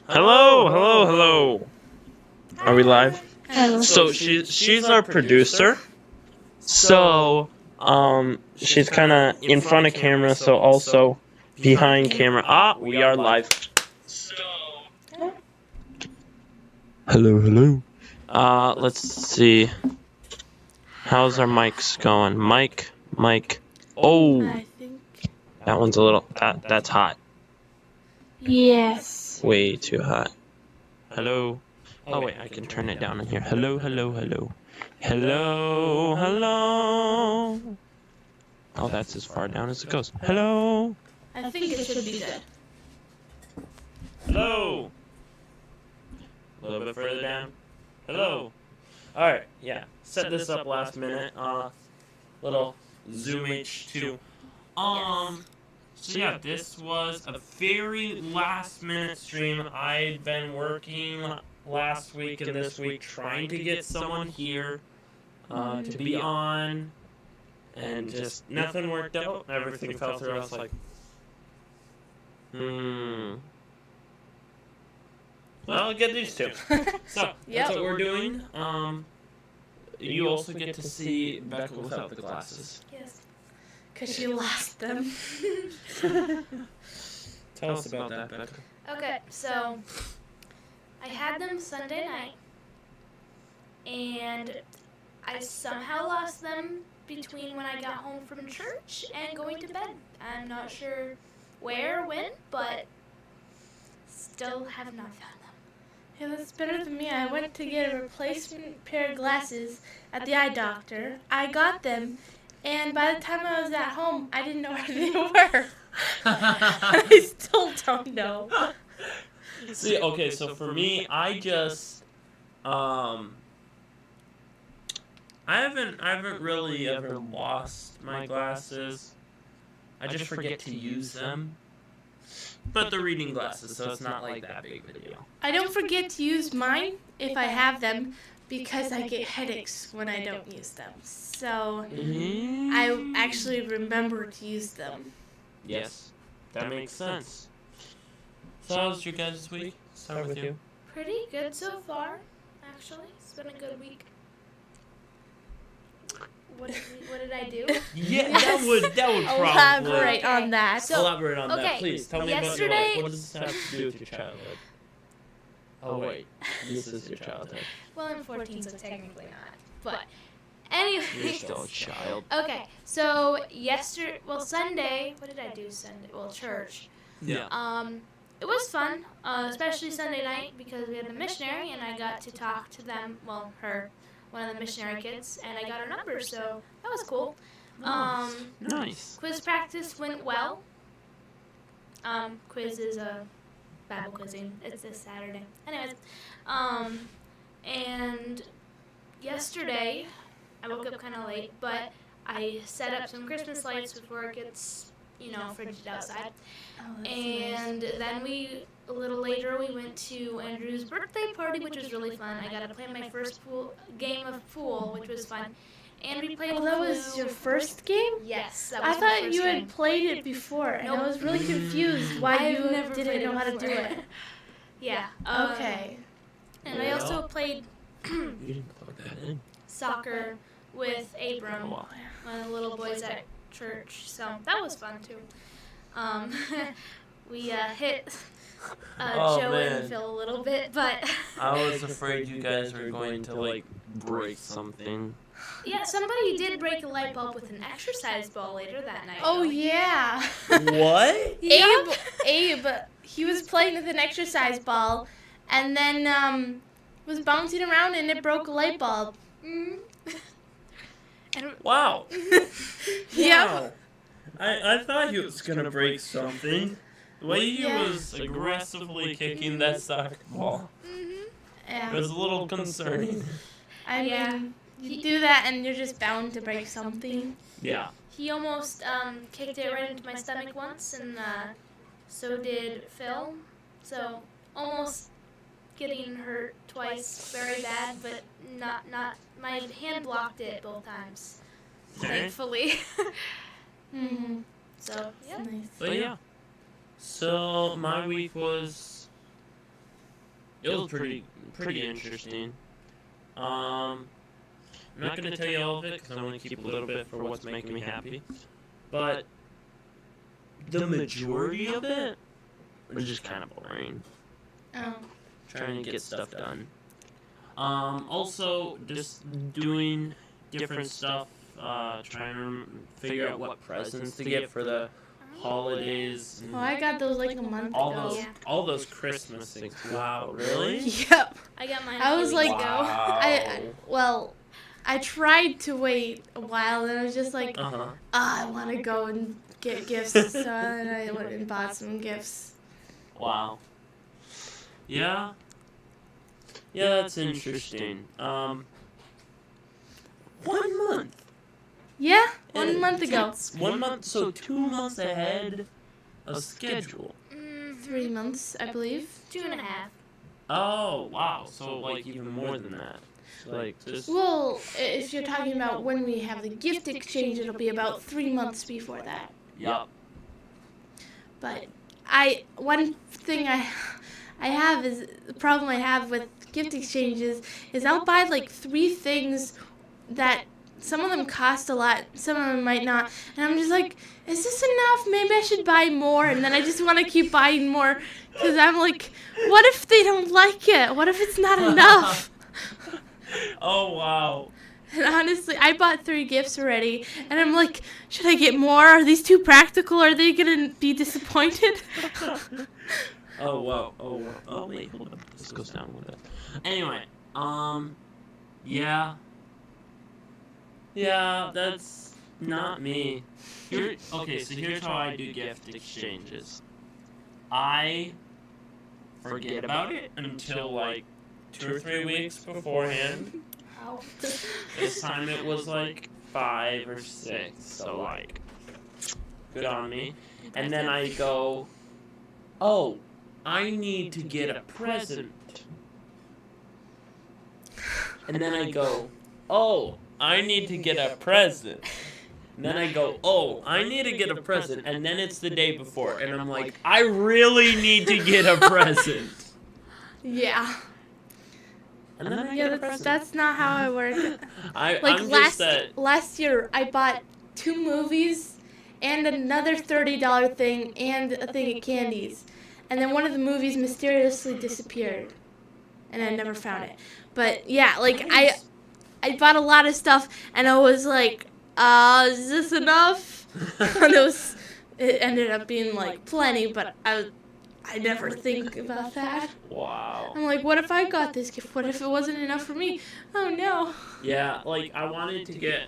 Hello, hello, hello. Are we live? Hello. So she's our producer. So she's kind of in front of camera, so also behind camera. We are live. Hello, hello. Let's see. How's our mics going? Mic. Oh, I think. that one's a little. That's hot. Yes. Way too hot. Hello. Oh wait, I can turn it down in here. Hello, hello, hello. Hello, hello. Oh, that's as far down as it goes. Hello. I think it should be good. Hello. A little bit further down. Hello. Alright, yeah. Set this up last minute. Little Zoom H2. So yeah, this was a very last minute stream. I'd been working last week and this week trying to get someone here to be on, and just nothing worked out. Everything fell through. I was like, well, I'll get these two. So that's what we're doing. You also get to see Becca without the glasses. Yes. Because she lost them. Tell us about that, Becca. Okay, so I had them Sunday night, and I somehow lost them between when I got home from church and going to bed. I'm not sure where or when, but still have not found them. Yeah, that's better than me. I went to get a replacement pair of glasses at the eye doctor. I got them, and by the time I was at home, I didn't know where they were. I still don't know. See, okay, so for me, I just, I haven't really ever lost my glasses. I just forget to use them. But they're reading glasses, so it's not like that big of a deal. I don't forget to use mine if I have them because I get headaches when I don't use them. So I actually remember to use them. Yes, that makes sense. So how was your guys' week? Start with you. Pretty good so far, actually. It's been a good week. What did I do? Yeah, that would probably Elaborate on that. So- elaborate on that, okay, please. Tell me yesterday- about your life. What does this have to do with your childhood? Oh wait, this is your childhood. Well, I'm 14, so technically not. But anyways. You're still a child. Okay, so Sunday, what did I do Sunday? Well, church. Yeah. It was fun, especially Sunday night because we had the missionary and I got to talk to them, well, her, one of the missionary kids, and I got her number, so that was cool. Nice. Quiz practice went well. Quiz is a Bible quizzing. It's this Saturday. Anyways, and yesterday I woke up kind of late, but I set up some Christmas lights before it gets, frigid outside. And then a little later, we went to Andrew's birthday party, which was really fun. I got to play my first game of pool, which was fun. And we played Well, that was your first game? Yes, that was I my thought first you game. had played it before, and I was really confused why I've you never didn't played know it how to do before. it. Yeah. Okay. And I also played You didn't plug that in. soccer with Abram, Oh, wow. one of the little boys at church. So that was fun too. We hit Oh, Joe man. and Phil a little bit, but I was afraid you guys were going to break something. yeah, somebody did break a light bulb with an exercise ball later that night. Oh, though. yeah. What? Abe, he was playing with an exercise ball, and then was bouncing around, and it broke a light bulb. Mhm. And Wow. Yeah. Wow. I thought he was gonna break something. The way he Yeah. was aggressively kicking that soccer ball Yeah. was a little concerning. I Yeah. mean, you do that, and you're just bound to break something. Yeah. he almost kicked it right into my stomach once, and so did Phil. So almost getting hurt twice, very bad, but not. My hand blocked it both times, thankfully. Mm-hmm. So yeah. Nice. But yeah. So my week was it was pretty interesting. I'm not gonna tell you all of it because I want to keep a little bit for what's making me happy. But the majority of it was just kind of boring. Oh. Trying to get stuff done. Also, just doing different stuff. Trying to figure out what presents to get for the holidays. And Well, I got those like a month all ago. those, Yeah. all those Christmas things. Wow, really? Yep. I got mine. I a few was weeks like, ago. I tried to wait a while, and I was just like, Uh huh. I want to go and get gifts, so then I went and bought some gifts. Wow. Yeah. Yeah, that's interesting. 1 month. Yeah, one And month ago. 1 month, so 2 months ahead of schedule. 3 months, I believe. 2.5. Oh, wow. So, like, even more than that. Like, just. Well, if you're talking about when we have the gift exchange, it'll be about 3 months before that. Yup. But one thing I have is the problem I have with gift exchanges is I'll buy like 3 things that some of them cost a lot, some of them might not, and I'm just like, is this enough? Maybe I should buy more, and then I just want to keep buying more because I'm like, what if they don't like it? What if it's not enough? Oh, wow. And honestly, I bought 3 gifts already, and I'm like, should I get more? Are these too practical? Are they gonna be disappointed? Oh, wow. Oh, wow. Oh, wait, hold on. This goes down a little bit. Anyway, yeah. Yeah, that's not me. Okay, so here's how I do gift exchanges. I forget about it until, like, 2 or 3 weeks beforehand. Oh. This time it was, like, 5 or 6, so, like, good on me. And then I go, oh, I need to get a present. And then I go, oh, I need to get a present. And then I go, oh, I need to get a present. And then it's the day before. And I'm like, I really need to get a present. Yeah. And then I Yeah, get a present. that's not how I work. I'm Like just that. last year, I bought 2 movies and another $30 thing and a thing of candies, and then one of the movies mysteriously disappeared, and I never found it. But yeah, like I bought a lot of stuff, and I was like, is this enough? And it ended up being like plenty, but I never think about that. Wow. I'm like, what if I got this gift? What if it wasn't enough for me? Oh no. Yeah, like, I wanted to get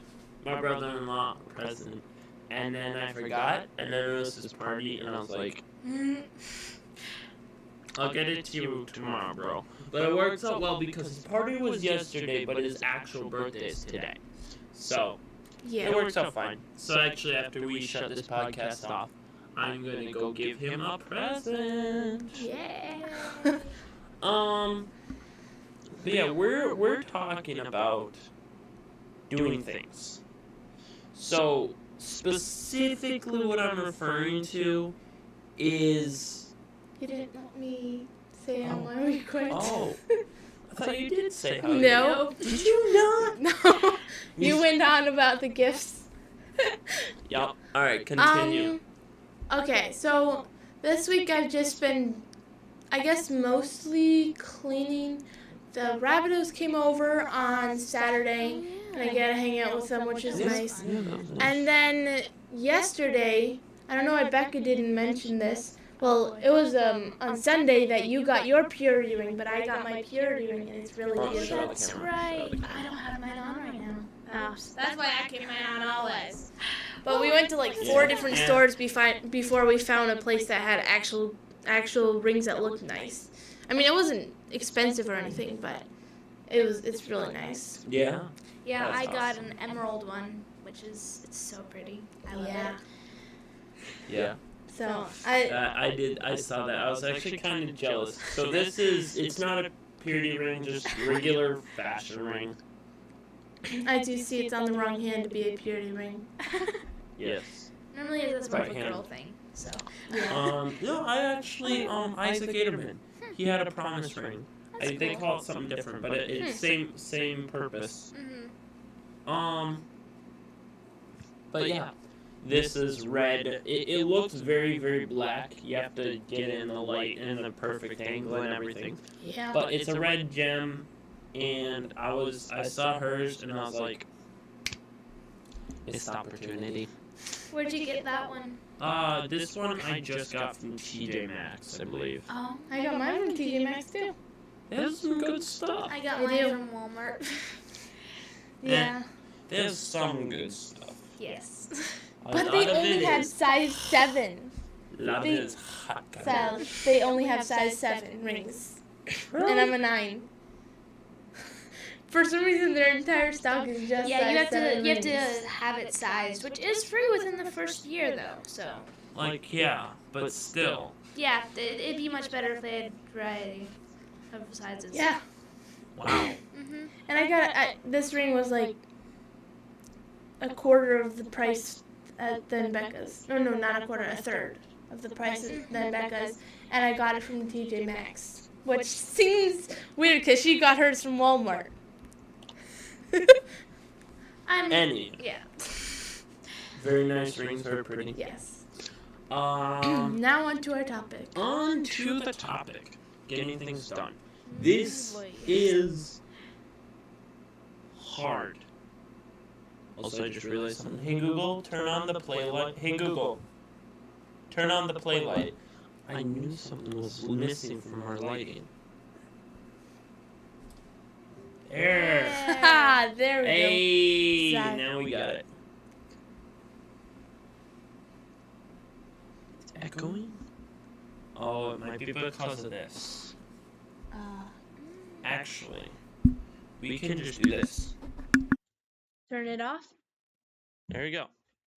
my brother-in-law a present, and then I forgot, and then it was his party, and I was like, I'll get it to you tomorrow, bro. But it works out well because his party was yesterday, but his actual birthday is today. So, Yeah. it works out fine. So actually, after we shut this podcast off, I'm gonna go give him a present. Yeah. But yeah, we're talking about doing things. So specifically, what I'm referring to is You didn't let me say how Oh. long we quit. oh, I thought you did say how. No. Did you not? No. You went on about the gifts. Yep. All right, continue. Okay, so this week I've just been, I guess, mostly cleaning. The Rabbitohs came over on Saturday, and I get to hang out with them, which is nice. Yeah, that was nice. And then yesterday, I don't know why Becca didn't mention this. Well, it was on Sunday that you got your purity ring, but I got my purity ring, and it's really Oh, beautiful. show the That's camera. right. Show the camera. I don't have mine on right now. Oh, that's why I keep mine on always. But we went to like Yeah. 4 different Yeah. stores before we found a place that had actual rings that looked nice. I mean, it wasn't expensive or anything, but it's really nice. Yeah. Yeah, That's I got awesome. an emerald one, which is it's so pretty. I love Yeah. it. Yeah. So I saw that. I was actually kind of jealous. So it's not a purity ring, just regular fashion ring. I do see it's on the wrong hand to be a purity ring. Yes. Normally it's more of Right a hand. girl thing. So Yeah. No, I actually, Isaac Aderman, he had a promise ring. They call it something different, but it's same purpose. But yeah, this is red. It looks very, very black. You have to get in the light and the perfect angle and everything. Yeah. But it's a red gem, and I saw hers and I was like, missed opportunity. Where'd you get that one? This one I just got from TJ Maxx, I believe. Oh, I got mine from TJ Maxx too. They have some good stuff. I got They mine do. from Walmart. Yeah. They have some good stuff. Yes. A But lot they of only it have is- size 7. A lot of they- it is hot. So they only have size 7 rings. And I'm a 9. For some reason, their entire stock is just Yeah, size you have 7 to rings. have it sized, which is free within the first year though. So Like, yeah, but still. yeah, it'd be much better if they had variety of sizes. Yeah. Wow. Mhm. And I got this ring was like a quarter of the price than Becca's. No, not a quarter, a third of the price than Becca's. And I got it from TJ Maxx, which seems weird because she got hers from Walmart. Any. Yeah. Very nice rings, very pretty. Yes. Now Now on to our topic. on to the topic. Getting things done. This is hard. Also, I just realized something. Hey Google, turn on the play light. Hey Google, turn on the play light. I knew something was missing from our lighting. There. Ha! There we Hey, Sorry. now we got it. It's echoing? Oh, it might be because of this. go. Actually, we can just do this. Turn it off. There you go.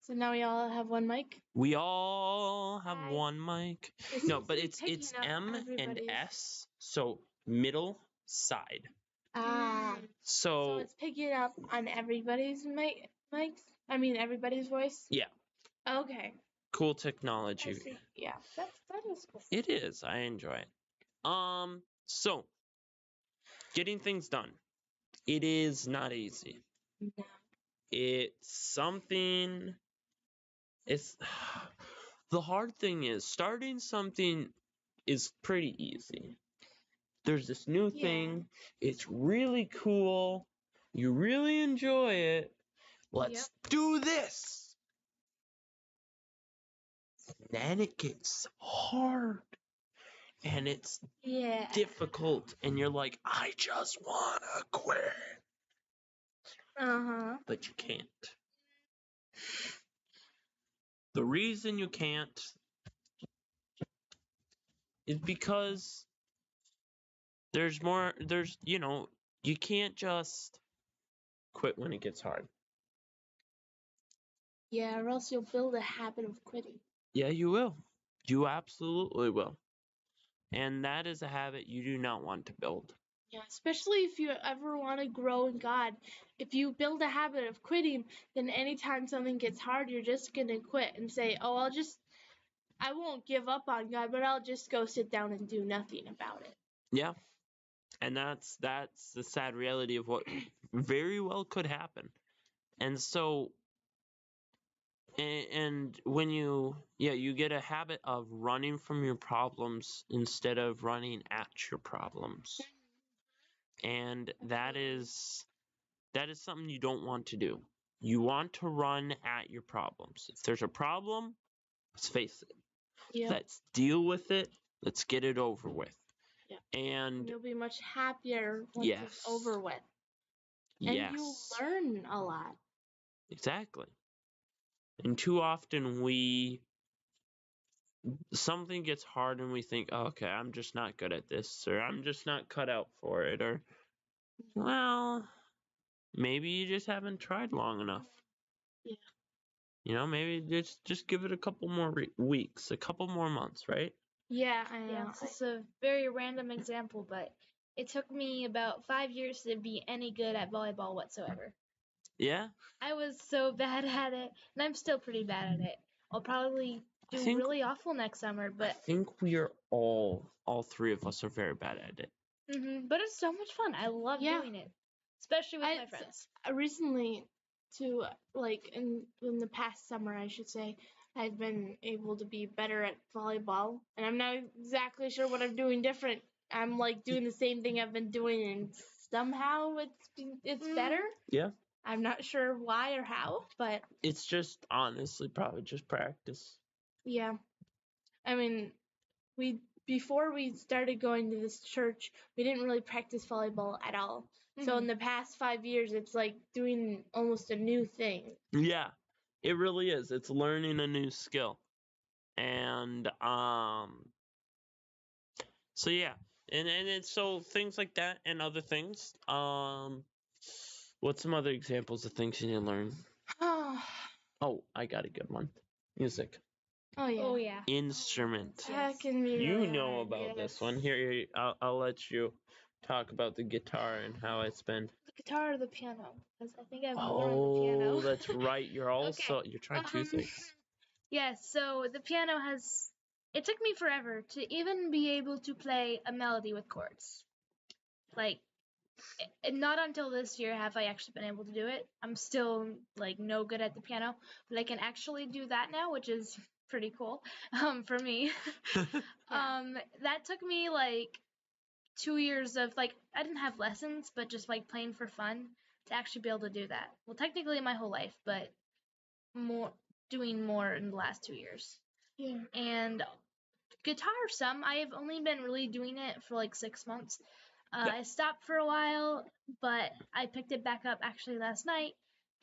So now we all have one mic. We all have Hi. one mic. No, but it's M and S, so middle side. Ah. So So it's picking up on everybody's mics. I mean, everybody's voice. yeah, Okay. cool I technology. see. Yeah, that is cool. It is. I enjoy it. So getting things done. It is not easy. No. It's something. It's the hard thing is starting something is pretty easy. There's this new Yeah. thing. It's really cool. You really enjoy it. Let's do this. Then it gets hard. And it's Yeah. difficult. And you're like, I just want to quit. Uh-huh. But you can't. The reason you can't is because you can't just quit when it gets hard. Yeah, or else you'll build a habit of quitting. Yeah, you will. You absolutely will. And that is a habit you do not want to build. Yeah, especially if you ever want to grow in God. If you build a habit of quitting, then anytime something gets hard, you're just going to quit and say, oh, I won't give up on God, but I'll just go sit down and do nothing about it. Yeah. And that's the sad reality of what very well could happen. And so and when you get a habit of running from your problems instead of running at your problems. And that is something you don't want to do. You want to run at your problems. If there's a problem, let's face it. Yeah. Let's deal with it. Let's get it over with. Yeah. And You'll be much happier once yes. it's over with. And yes. you'll learn a lot. Exactly. And too often something gets hard and we think, oh, okay, I'm just not good at this, or I'm just not cut out for it, or, well, maybe you just haven't tried long enough. Yeah. You know, maybe just give it a couple more weeks, a couple more months, right? Yeah, I know. Yeah, this is a very random example, but it took me about 5 years to be any good at volleyball whatsoever. Yeah? I was so bad at it, and I'm still pretty bad at it. I'll probably I do think- really awful next summer, I but think we are all three of us are very bad at it. But it's so much fun. I love Yeah. doing it, especially with my friends. Recently, to like in the past summer, I should say, I've been able to be better at volleyball, and I'm not exactly sure what I'm doing different. I'm like doing the same thing I've been doing, and somehow it's better. Yeah. I'm not sure why or how, but It's just honestly probably just practice. yeah. I mean, before we started going to this church, we didn't really practice volleyball at all. So in the past 5 years, it's like doing almost a new thing. Yeah, it really is. It's learning a new skill. And so yeah. And it's so things like that and other things. What's some other examples of things you need to learn? Oh, I got a good one. Music. Oh yeah. Oh yeah. Instrument. That can be You really know hard, about this yes. one. Here, I'll let you talk about the guitar and how it's been. The guitar or the piano? Because I think I have more on the piano. Oh, that's right. You're also Okay. you're trying two things. Yes, so the piano has. It took me forever to even be able to play a melody with chords. Like, not until this year have I actually been able to do it. I'm still like no good at the piano, but I can actually do that now, which is pretty cool for me. That took me like 2 years of like I didn't have lessons, but just like playing for fun to actually be able to do that. Well, technically my whole life, but more doing more in the last 2 years. Yeah. And guitar, some I have only been really doing it for like 6 months. Yeah. I stopped for a while, but I picked it back up actually last night,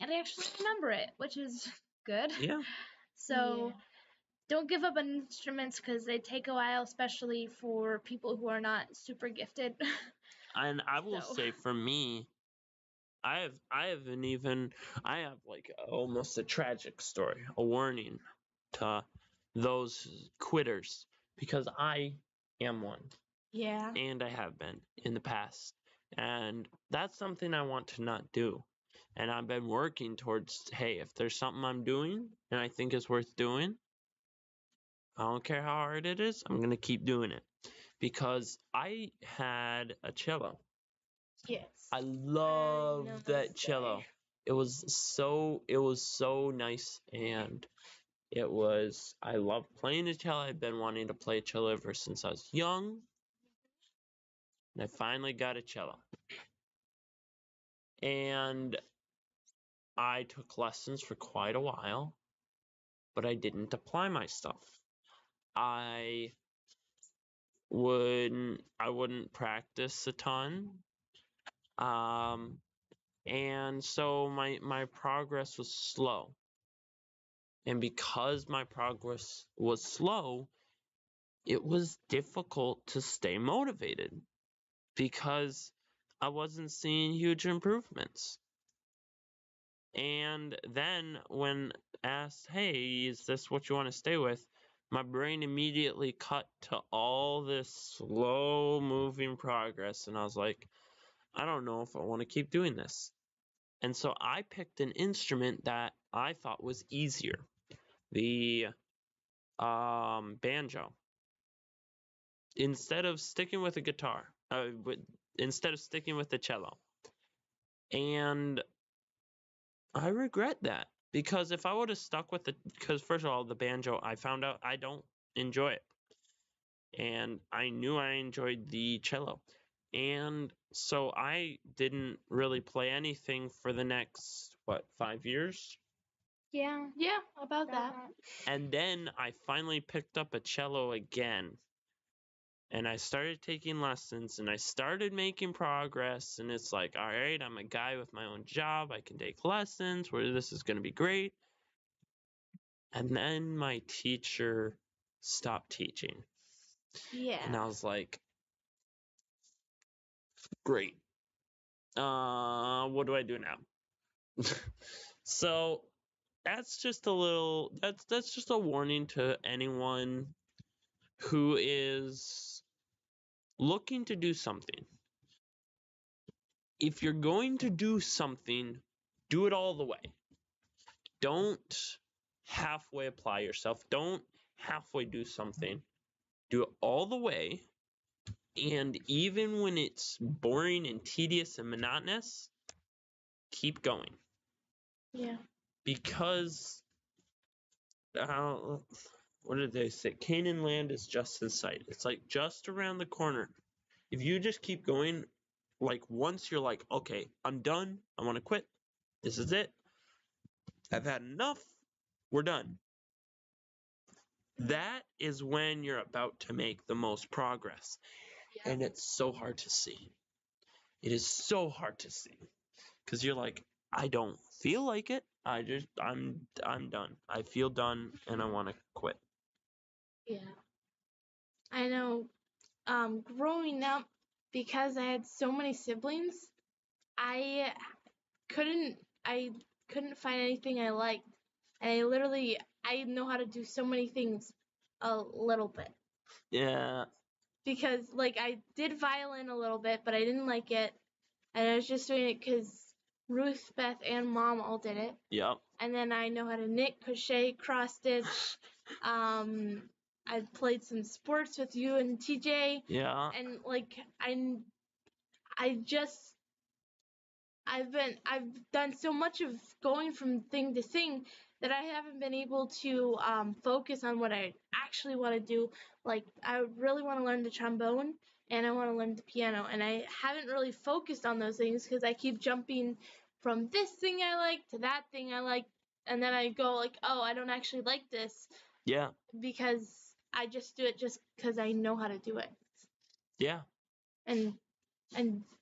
and I actually remember it, which is good. Yeah. So don't give up on instruments because they take a while, especially for people who are not super gifted. And I will So- say for me, I have like almost a tragic story, a warning to those quitters because I am one. Yeah. And I have been in the past. And that's something I want to not do. And I've been working towards, hey, if there's something I'm doing and I think is worth doing, I don't care how hard it is, I'm going to keep doing it. Because I had a cello. Yes. I loved that cello. It was so nice, and I loved playing the cello. I've been wanting to play cello ever since I was young. And I finally got a cello. And I took lessons for quite a while, but I didn't apply my stuff. I wouldn't practice a ton. And so my progress was slow. And because my progress was slow, it was difficult to stay motivated because I wasn't seeing huge improvements. And then when asked, hey, is this what you want to stay with? My brain immediately cut to all this slow moving progress. And I was like, I don't know if I want to keep doing this. And so I picked an instrument that I thought was easier, the banjo. Instead of sticking with a guitar, instead of sticking with the cello. And I regret that because if I would have stuck with because first of all, the banjo, I found out I don't enjoy it. And I knew I enjoyed the cello. And so I didn't really play anything for the next, 5 years? Yeah, About that. And then I finally picked up a cello again. And I started taking lessons and I started making progress. And it's like, all right, I'm a guy with my own job. I can take lessons where this is going to be great. And then my teacher stopped teaching. Yeah. And I was like, great. What do I do now? So that's just that's just a warning to anyone who is looking to do something. If you're going to do something, do it all the way. Don't halfway apply yourself. Don't halfway do something. Do it all the way And even when it's boring and tedious and monotonous, keep going. Yeah. Because, what did they say? Canaan land is just in sight. It's like just around the corner. If you just keep going, like once you're like, okay, I'm done. I want to quit. This is it. I've had enough. We're done. That is when you're about to make the most progress. Yeah. And it's so hard to see. It is so hard to see. Because you're like, I don't feel like it. I'm done. I feel done and I want to quit. Yeah. I know. Growing up, because I had so many siblings, I couldn't I couldn't find anything I liked. And I know how to do so many things a little bit. Yeah. Because like I did violin a little bit, but I didn't like it. And I was just doing it because Ruth, Beth, and Mom all did it. Yep. And then I know how to knit, crochet, cross stitch. I played some sports with you and TJ. Yeah. And like I just I've done so much of going from thing to thing that I haven't been able to focus on what I actually want to do. Like I really want to learn the trombone and I want to learn the piano, and I haven't really focused on those things because I keep jumping from this thing I like to that thing I like, and then I go like, oh, I don't actually like this Yeah. because I just do it just because I know how to do it. Yeah. And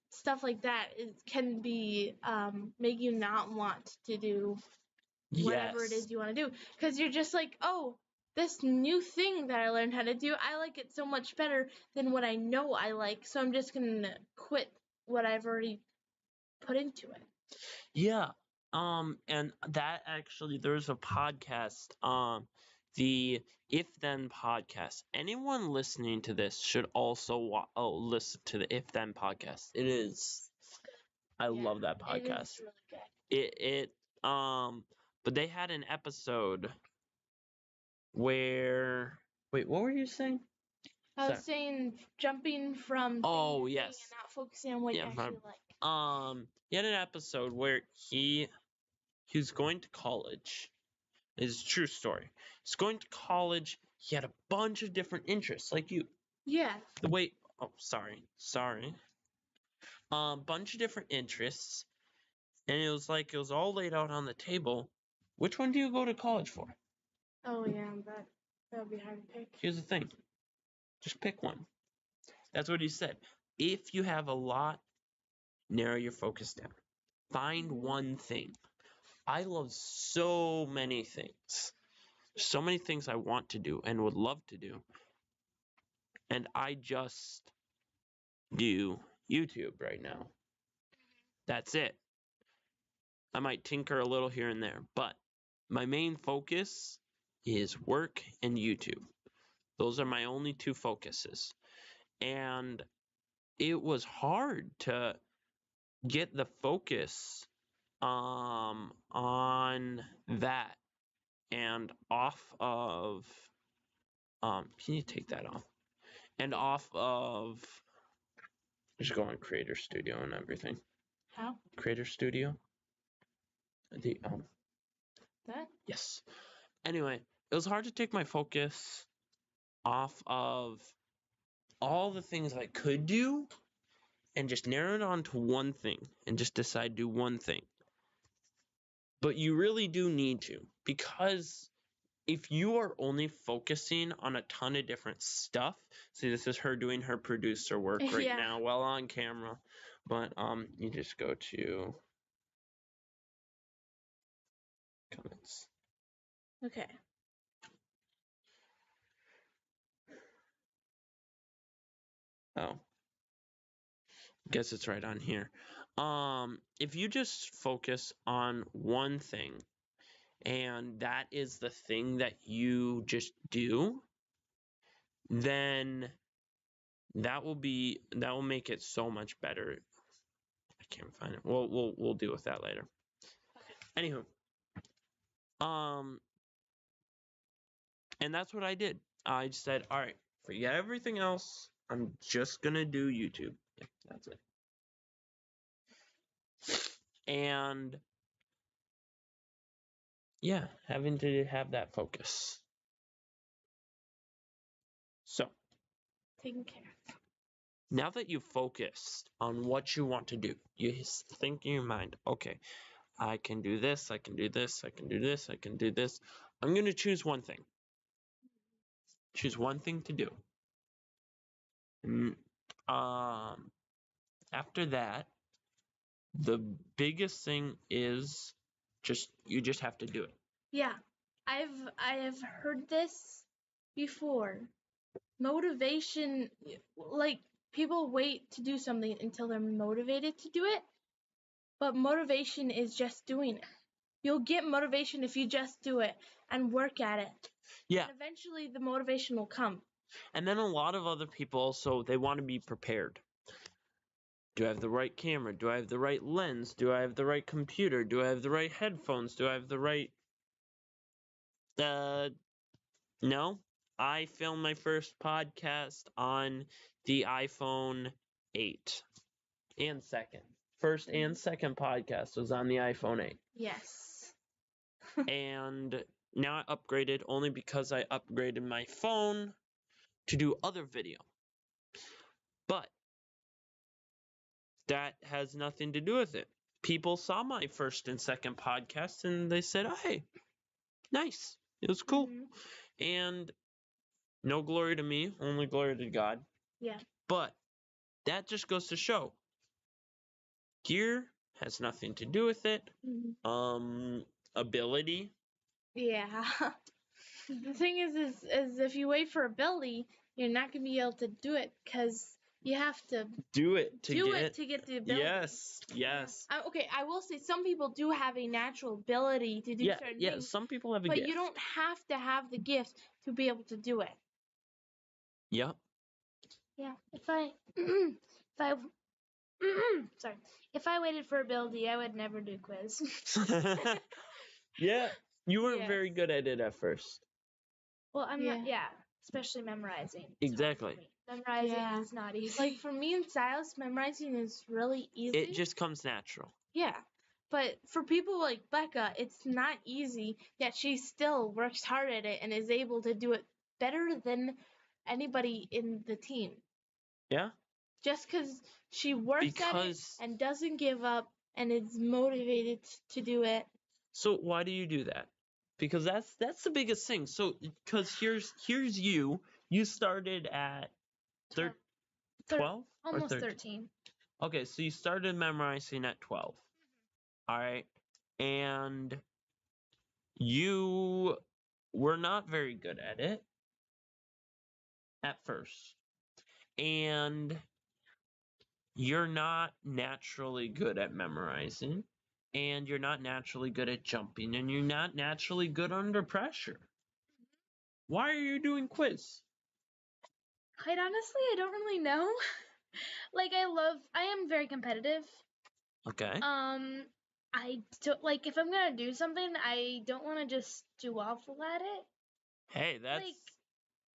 stuff like that can be make you not want to do whatever it Yes. is you want to do because you're just like, oh, this new thing that I learned how to do, I like it so much better than what I know I like, so I'm just gonna quit what I've already put into it. Yeah. And that actually, there's a podcast, the If Then podcast. Anyone listening to this should also listen to the If Then podcast. It is. I Yeah, love that It podcast. is really good. But they had an episode where, wait, what were you saying? I was Sorry. saying jumping from Oh, thing to yes. thing and not focusing on what Yeah, you actually like. He had an episode where he was going to college. It's a true story. He's going to college. He had a bunch of different interests, like you. Yeah. The way. Oh, sorry. Bunch of different interests, and it was all laid out on the table. Which one do you go to college for? Oh yeah, that would be hard to pick. Here's the thing. Just pick one. That's what he said. If you have a lot, narrow your focus down. Find one thing. I love so many things. So many things I want to do and would love to do. And I just do YouTube right now. That's it. I might tinker a little here and there, but my main focus is work and YouTube. Those are my only two focuses. And it was hard to get the focus on that and off of can you take that off? And off of just go on Creator Studio and everything. How? Creator Studio. The That? yes. Anyway, it was hard to take my focus off of all the things I could do and just narrow it on to one thing and just decide do one thing. But you really do need to, because if you are only focusing on a ton of different stuff, see, this is her doing her producer work right Yeah. now while on camera, but you just go to comments. Okay. Oh, guess it's right on here. If you just focus on one thing, and that is the thing that you just do, then that will make it so much better. I can't find it. We'll deal with that later. Okay. Anywho, and that's what I did. I said, all right, forget everything else. I'm just gonna do YouTube. Yeah, that's it. And yeah, having to have that focus. So Taking care. now that you've focused on what you want to do, you think in your mind, okay, I can do this, I can do this, I can do this, I can do this. I'm gonna choose one thing. Choose one thing to do. And, after that, the biggest thing is you just have to do it. Yeah, I have heard this before. Motivation, like people wait to do something until they're motivated to do it, but motivation is just doing it. You'll get motivation if you just do it and work at it. Yeah. And eventually the motivation will come. And then a lot of other people also, they want to be prepared. Do I have the right camera? Do I have the right lens? Do I have the right computer? Do I have the right headphones? Do I have the right... No. I filmed my first podcast on the iPhone 8 and second. First and second podcast was on the iPhone 8. Yes. And now I upgraded only because I upgraded my phone to do other video. But that has nothing to do with it. People saw my first and second podcast and they said, hey, nice. It was cool. Mm-hmm. And no glory to me, only glory to God. Yeah. But that just goes to show gear has nothing to do with it. Mm-hmm. Ability. Yeah. The thing is if you wait for ability, you're not gonna be able to do it because you have to Do it to get the ability. Yes. Okay, I will say some people do have a natural ability to do certain Yeah, things. some people have a but gift. you don't have to have the gift to be able to do it. Yep. Yeah. If I waited for ability, I would never do quiz. Yeah, you weren't Yes. very good at it at first. Well, I'm not. Yeah. Yeah, especially memorizing. It's hard Exactly. for me. Memorizing Yeah. is not easy. Like for me and Silas, memorizing is really easy. It just comes natural. Yeah. But for people like Becca, it's not easy, yet she still works hard at it and is able to do it better than anybody in the team. Yeah? Just because she works at it and doesn't give up and is motivated to do it. So why do you do that? Because that's the biggest thing. So because here's you. You started at 12 almost or 13. Okay, so you started memorizing at 12. All right. And you were not very good at it at first. And you're not naturally good at memorizing. And you're not naturally good at jumping. And you're not naturally good under pressure. Why are you doing quiz? Quite honestly, I don't really know. I am very competitive. Okay. I don't, if I'm gonna do something, I don't want to just do awful at it. Hey, that's...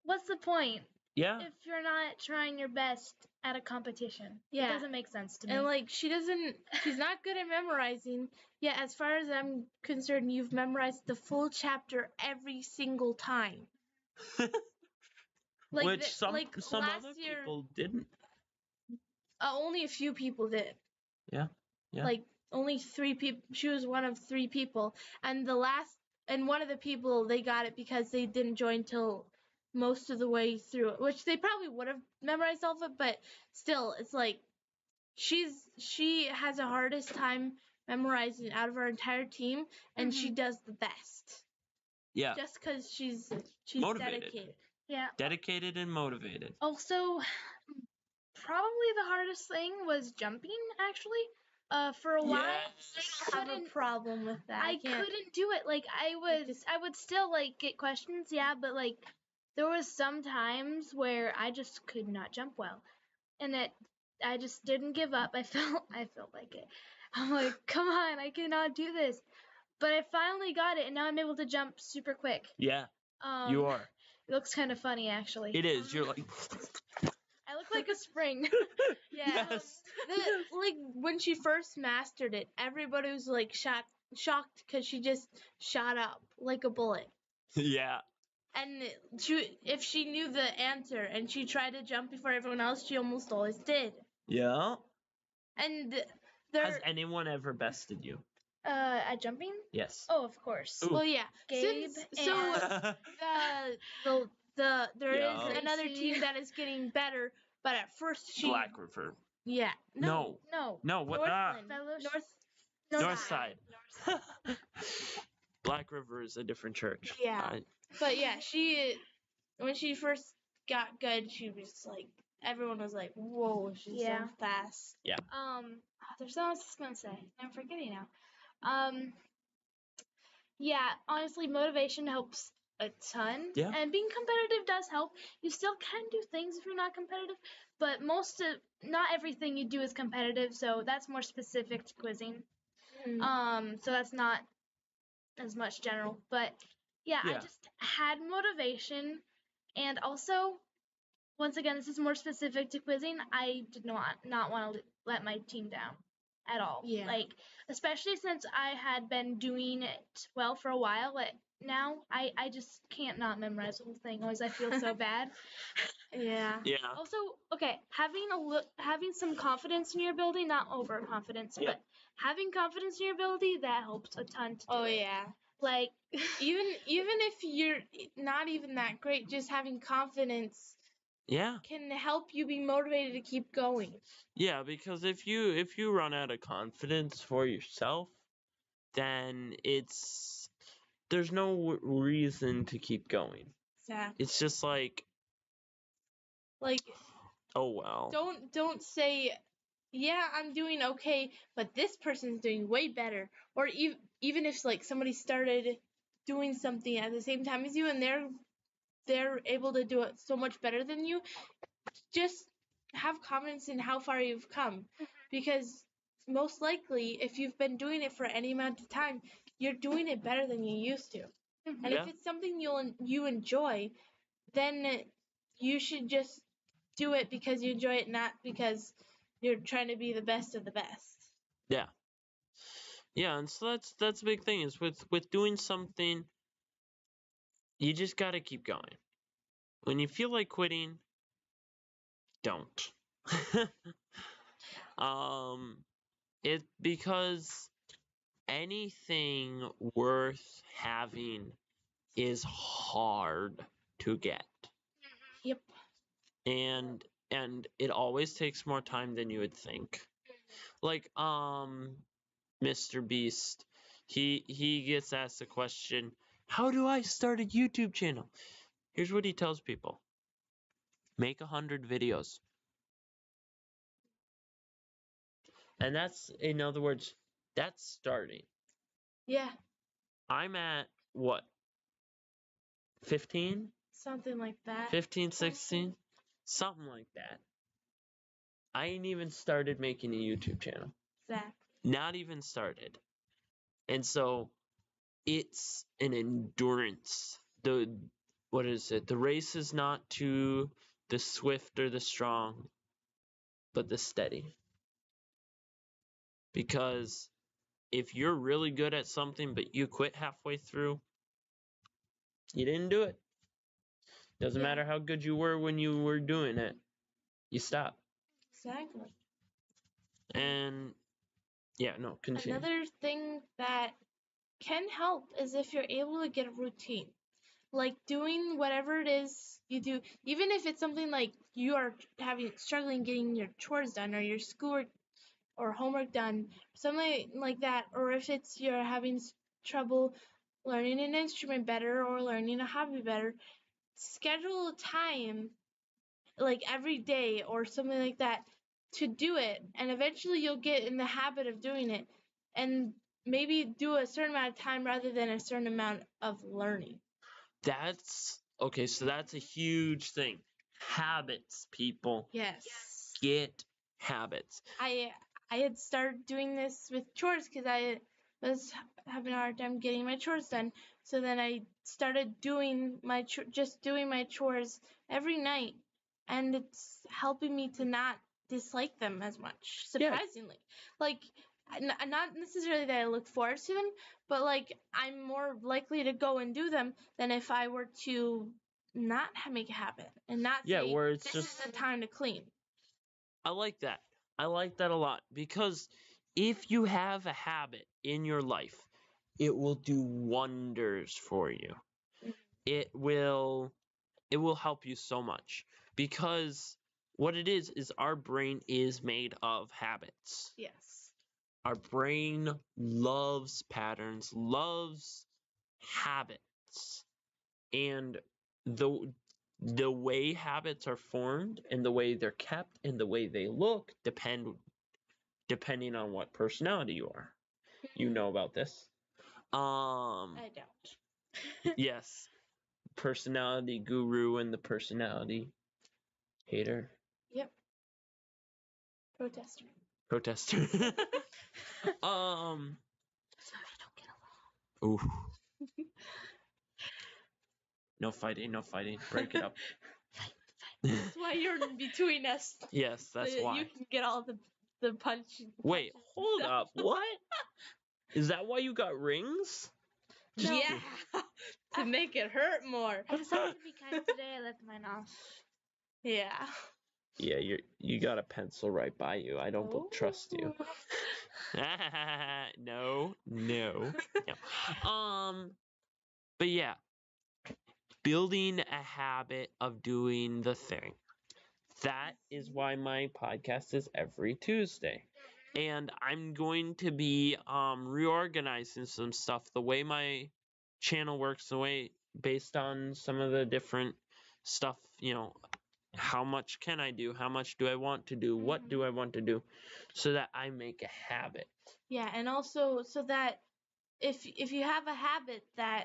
what's the point? Yeah. If you're not trying your best at a competition. Yeah. It doesn't make sense to me. And she's not good at memorizing. Yeah, as far as I'm concerned, you've memorized the full chapter every single time. Which some last other year, people didn't. Only a few people did. Yeah. Only 3 people. She was one of 3 people, and one of the people, they got it because they didn't join till most of the way through it, which they probably would have memorized all of it, but still, it's she has the hardest time memorizing out of our entire team, and she does the best. Yeah. Just because she's Motivated. dedicated. Yeah. Dedicated and motivated. Also, probably the hardest thing was jumping, actually. For a while, I have a problem with that. I couldn't do it. I would still get questions, yeah, but there was some times where I just could not jump well, and I just didn't give up. I felt like it. I'm like, come on, I cannot do this. But I finally got it, and now I'm able to jump super quick. Yeah. You are. It looks kind of funny, actually. It is. You're like... I look like a spring. Yeah. Yes. Like when she first mastered it, everybody was like shocked because she just shot up like a bullet. Yeah. And if she knew the answer and she tried to jump before everyone else, she almost always did. Yeah. And Has there, anyone ever bested you? At jumping? Yes. Oh, of course. Ooh. well, yeah. Gabe So there is Yeah. another Gracie. team that is getting better, but at first she Black River. yeah No. no No. What? Northland. Fellowship. North Northside. Black River is a different church. Yeah. But yeah, when she first got good, she was like everyone was like, whoa, she's Yeah. so fast. There's something else I was gonna say. I'm forgetting now. Yeah, honestly, motivation helps a ton. Yeah. And being competitive does help. You still can do things if you're not competitive, but not everything you do is competitive, so that's more specific to quizzing. So that's not as much general. But yeah, I Yeah. just had motivation, and also, once again, this is more specific to quizzing. I did not want to let my team down at all. Yeah. Like, especially since I had been doing it well for a while. Now I just can't not memorize the whole thing. Always I feel so bad. Yeah. Yeah. Also, okay, having some confidence in your ability, not overconfidence, Yeah. but having confidence in your ability, that helps a ton to do Oh it. yeah. Like, Even if you're not even that great, just having confidence Yeah. can help you be motivated to keep going. Yeah, because if you run out of confidence for yourself, then there's no reason to keep going. Exactly. It's just like, Like oh well. don't say, yeah, I'm doing okay, but this person's doing way better. Or even if like somebody started doing something at the same time as you and they're able to do it so much better than you, just have confidence in how far you've come, because most likely if you've been doing it for any amount of time, you're doing it better than you used to. And Yeah. if it's something you enjoy, then you should just do it because you enjoy it, not because you're trying to be the best of the best. Yeah. Yeah, and so that's the big thing is with doing something, you just got to keep going. When you feel like quitting, don't. It because anything worth having is hard to get. Yep. And it always takes more time than you would think. Like Mr. Beast, he gets asked the question, how do I start a YouTube channel? Here's what he tells people. Make 100 videos. And that's, in other words, that's starting. Yeah. I'm at what? 15? Something like that. 15, 16? Something like that. I ain't even started making a YouTube channel. Exactly. Not even started. And so it's an endurance. What is it? The race is not to the swift or the strong, but the steady. Because if you're really good at something but you quit halfway through, you didn't do it. Doesn't Yeah. matter how good you were when you were doing it. You stop. Exactly. And yeah, no, continue. Another thing that can help is if you're able to get a routine. Like doing whatever it is you do, even if it's something like you are struggling getting your chores done or your schoolwork or homework done, something like that, or if it's you're having trouble learning an instrument better or learning a hobby better, schedule a time like every day or something like that to do it, and eventually you'll get in the habit of doing it, and maybe do a certain amount of time rather than a certain amount of learning. That's okay, so that's a huge thing. Habits, people. Yes. Get habits. I had started doing this with chores because I was having a hard time getting my chores done. So then I started doing just doing my chores every night and it's helping me to not dislike them as much, Yeah. surprisingly. Like, not necessarily that I look forward to them, but like I'm more likely to go and do them than if I were to not make a habit and not Yeah, say where it's this just is the time to clean. I like that. I like that a lot because if you have a habit in your life, it will do wonders for you. It will help you so much because what it is our brain is made of habits. Yes. Our brain loves patterns, loves habits. And the way habits are formed and the way they're kept and the way they look depending on what personality you are. You know about this. I don't. Yes, personality guru and the personality hater. Yep. Protester. Protester. Sorry, I don't get along. Ooh. No fighting. Break it up. That's why you're in between us. Yes, that's so why. You can get all the punch. Wait, punches and hold stuff. up. What? Is that why you got rings? Yeah. To make it hurt more. I decided to be kind today. I left mine off. Yeah. Yeah, you got a pencil right by you. I don't trust you. No. But yeah, building a habit of doing the thing. That is why my podcast is every Tuesday. And I'm going to be reorganizing some stuff, the way my channel works, the way based on some of the different stuff, how much can I do? How much do I want to do? What do I want to do? So that I make a habit. Yeah, and also so that if you have a habit that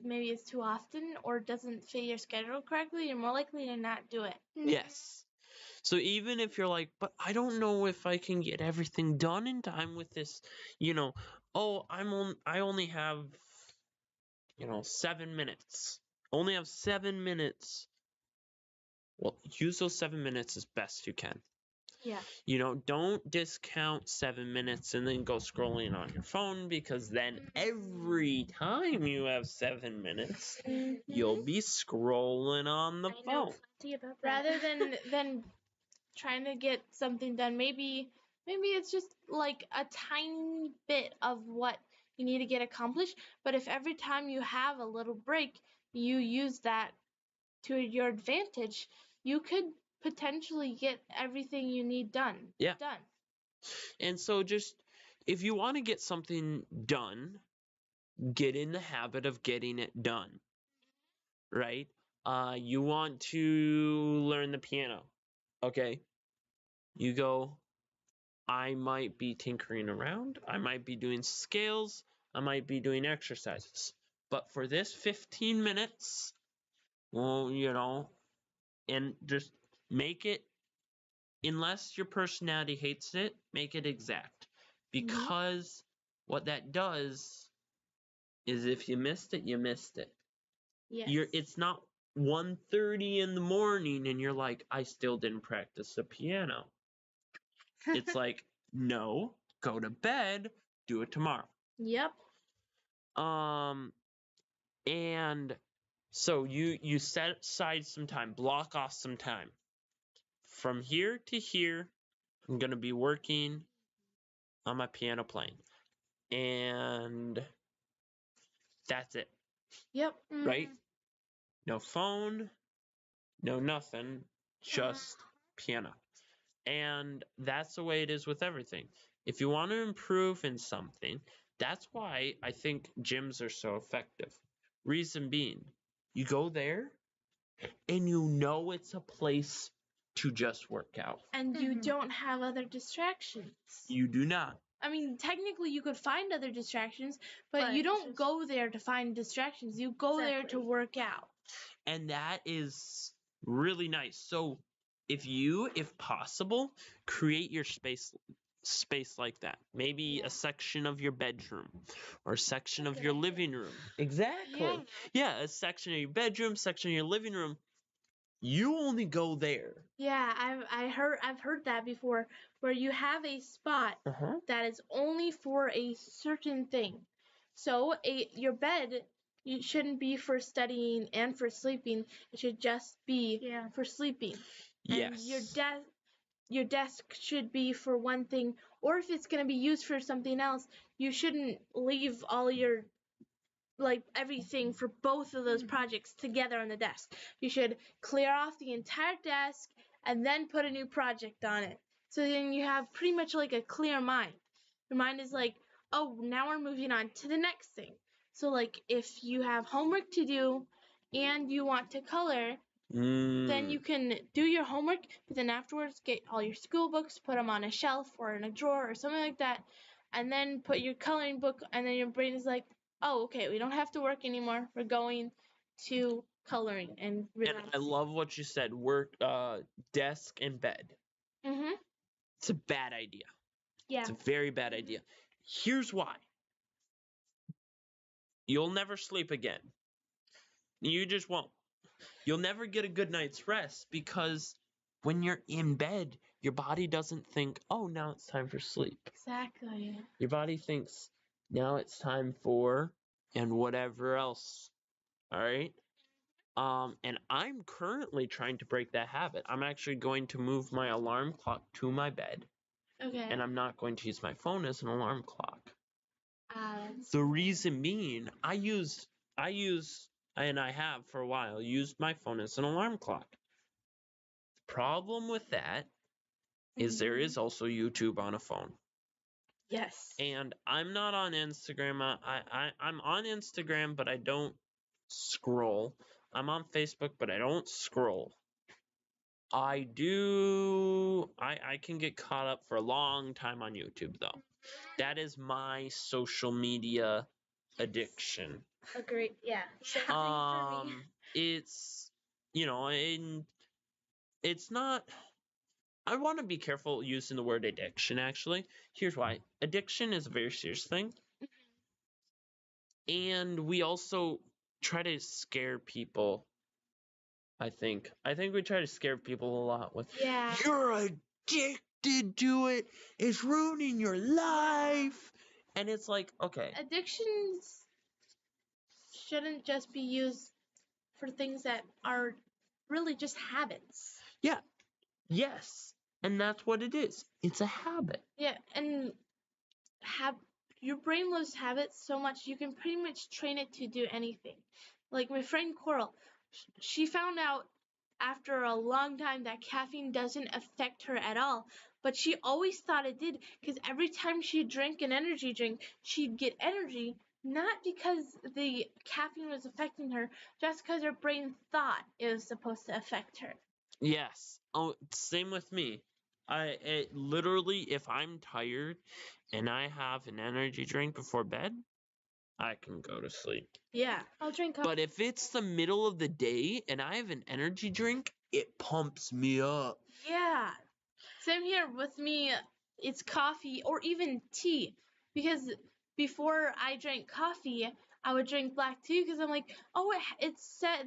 maybe is too often or doesn't fit your schedule correctly, you're more likely to not do it. Yes. So even if you're like, but I don't know if I can get everything done in time with this, I only have 7 minutes. Only have 7 minutes. Well, use those 7 minutes as best you can. Yeah. Don't discount 7 minutes and then go scrolling on your phone because then every time you have 7 minutes, you'll be scrolling on the I know phone. plenty about that. Rather than trying to get something done, maybe it's just like a tiny bit of what you need to get accomplished, but if every time you have a little break, you use that to your advantage, you could potentially get everything you need done. Yeah. Done. And so just if you want to get something done, get in the habit of getting it done. Right? You want to learn the piano. Okay. You go, I might be tinkering around. I might be doing scales. I might be doing exercises. But for this 15 minutes, well, and just make it, unless your personality hates it, make it exact. Because what that does is if you missed it, you missed it. Yes. It's not 1:30 in the morning and you're like, I still didn't practice the piano. It's like, no, go to bed, do it tomorrow. Yep. And so you set aside some time, block off some time. From here to here, I'm gonna be working on my piano playing. And that's it. Yep. Right? No phone, no nothing, just piano. And that's the way it is with everything. If you want to improve in something, that's why I think gyms are so effective. Reason being, you go there and it's a place to just work out. And you don't have other distractions. You do not. I mean, technically you could find other distractions, but you don't go there to find distractions. You go there to work out. And that is really nice. So if possible, create your space like that. Maybe a section of your bedroom or a section of your living room. Exactly. Yeah, a section of your bedroom, section of your living room. You only go there. Yeah, I've heard that before, where you have a spot Uh-huh. that is only for a certain thing. So your bed, it shouldn't be for studying and for sleeping. It should just be Yeah. for sleeping. Yes. And your desk should be for one thing, or if it's going to be used for something else, you shouldn't leave all your everything for both of those projects together on the desk. You should clear off the entire desk and then put a new project on it. So then you have pretty much like a clear mind. Your mind is like, oh, now we're moving on to the next thing. So like if you have homework to do and you want to color, then you can do your homework, but then afterwards get all your school books, put them on a shelf or in a drawer or something like that, and then put your coloring book, and then your brain is like, oh, okay, we don't have to work anymore. We're going to coloring and And I love what you said. Work, desk and bed. Mhm. It's a bad idea. Yeah. It's a very bad idea. Here's why. You'll never sleep again. You just won't. You'll never get a good night's rest because when you're in bed, your body doesn't think, oh, now it's time for sleep. Exactly. Your body thinks, now it's time for, and whatever else. All right? And I'm currently trying to break that habit. I'm actually going to move my alarm clock to my bed, Okay. and I'm not going to use my phone as an alarm clock. That's The reason being, and I have for a while, used my phone as an alarm clock. The problem with that is there is also YouTube on a phone. yes. And I'm not on Instagram. I'm on Instagram, but I don't scroll. I'm on Facebook, but I don't scroll. I can get caught up for a long time on YouTube, though. That is my social media addiction. Agreed. Yeah. Same thing for me. It's, and it's not. I want to be careful using the word addiction, actually. Here's why. Addiction is a very serious thing. And we also try to scare people, I think. I think we try to scare people a lot with, Yeah. you're addicted to it. It's ruining your life. And it's like, okay. Addictions shouldn't just be used for things that are really just habits. Yeah. Yes. And that's what it is. It's a habit. Yeah, and your brain loves habits so much you can pretty much train it to do anything. Like my friend Coral, she found out after a long time that caffeine doesn't affect her at all, but she always thought it did because every time she drank an energy drink, she'd get energy, not because the caffeine was affecting her, just because her brain thought it was supposed to affect her. Yes. Oh, same with me. Literally, if I'm tired and I have an energy drink before bed, I can go to sleep. Yeah. I'll drink coffee. But if it's the middle of the day and I have an energy drink, it pumps me up. Yeah. Same here with me. It's coffee or even tea, because before I drank coffee, I would drink black tea because I'm like, oh,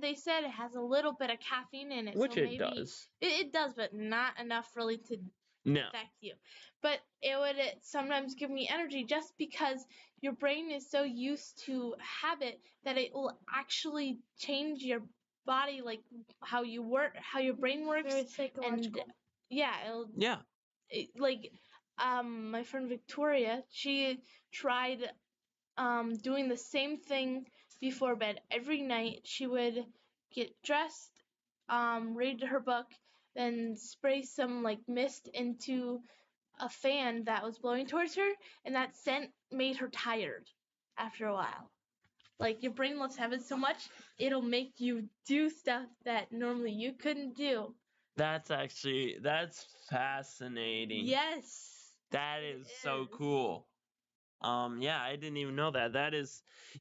they said it has a little bit of caffeine in it, Which so it maybe does. It does, but not enough really to No. affect you. But it would sometimes give me energy just because your brain is so used to habit that it will actually change your body, like how you work, how your brain works, Very and psychological. yeah, it'll Yeah. like my friend Victoria, she tried doing the same thing before bed every night. She would get dressed, read her book, then spray some like mist into a fan that was blowing towards her, and that scent made her tired after a while. Like your brain loves habits so much, it'll make you do stuff that normally you couldn't do. That's fascinating. Yes. That is it so is. cool. Yeah, I didn't even know that.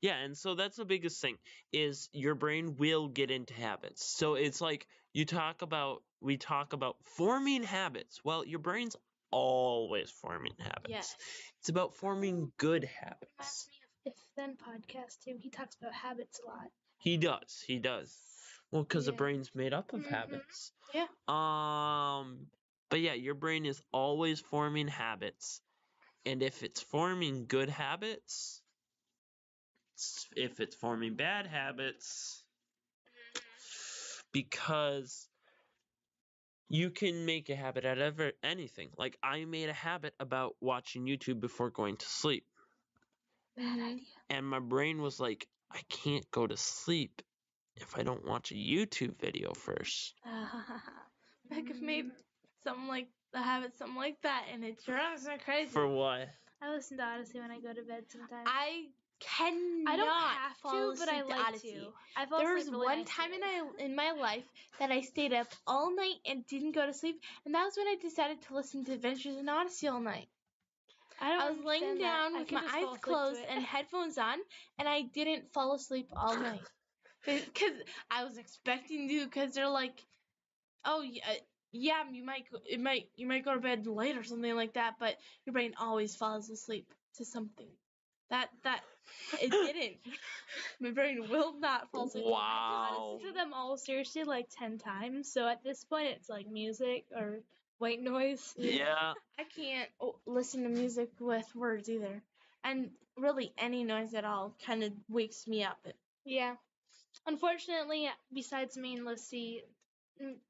And so that's the biggest thing is your brain will get into habits. So it's like we talk about forming habits. Well, your brain's always forming habits. Yes. It's about forming good habits. Reminds me of If Then podcast too. He talks about habits a lot. He does. Well, because the Yeah. brain's made up of Mhm. habits. Yeah. But yeah, your brain is always forming habits. And if it's forming good habits, if it's forming bad habits, because you can make a habit out of anything. Like I made a habit about watching YouTube before going to sleep. Mhm. And my brain was like, I can't go to sleep if I don't watch a YouTube video first. I could made something like the habit, something like that, and it drives me crazy. For what? I listen to Odyssey when I go to bed sometimes. I cannot I don't have fall to, but I asleep to like Odyssey. to. I fall There was asleep really one nice time to it. in my life that I stayed up all night and didn't go to sleep, and that was when I decided to listen to Adventures in Odyssey all night. I was laying understand that. down I with could my just fall eyes asleep to closed it. and headphones on, and I didn't fall asleep all night. Because I was expecting to, because they're like, oh yeah, you might go to bed late or something like that, but your brain always falls asleep to something. That it didn't. My brain will not fall asleep. Wow. I listened to them all seriously like 10 times, so at this point it's like music or white noise. Yeah. I can't listen to music with words either, and really any noise at all kind of wakes me up. Yeah. Unfortunately, besides me and Lissy,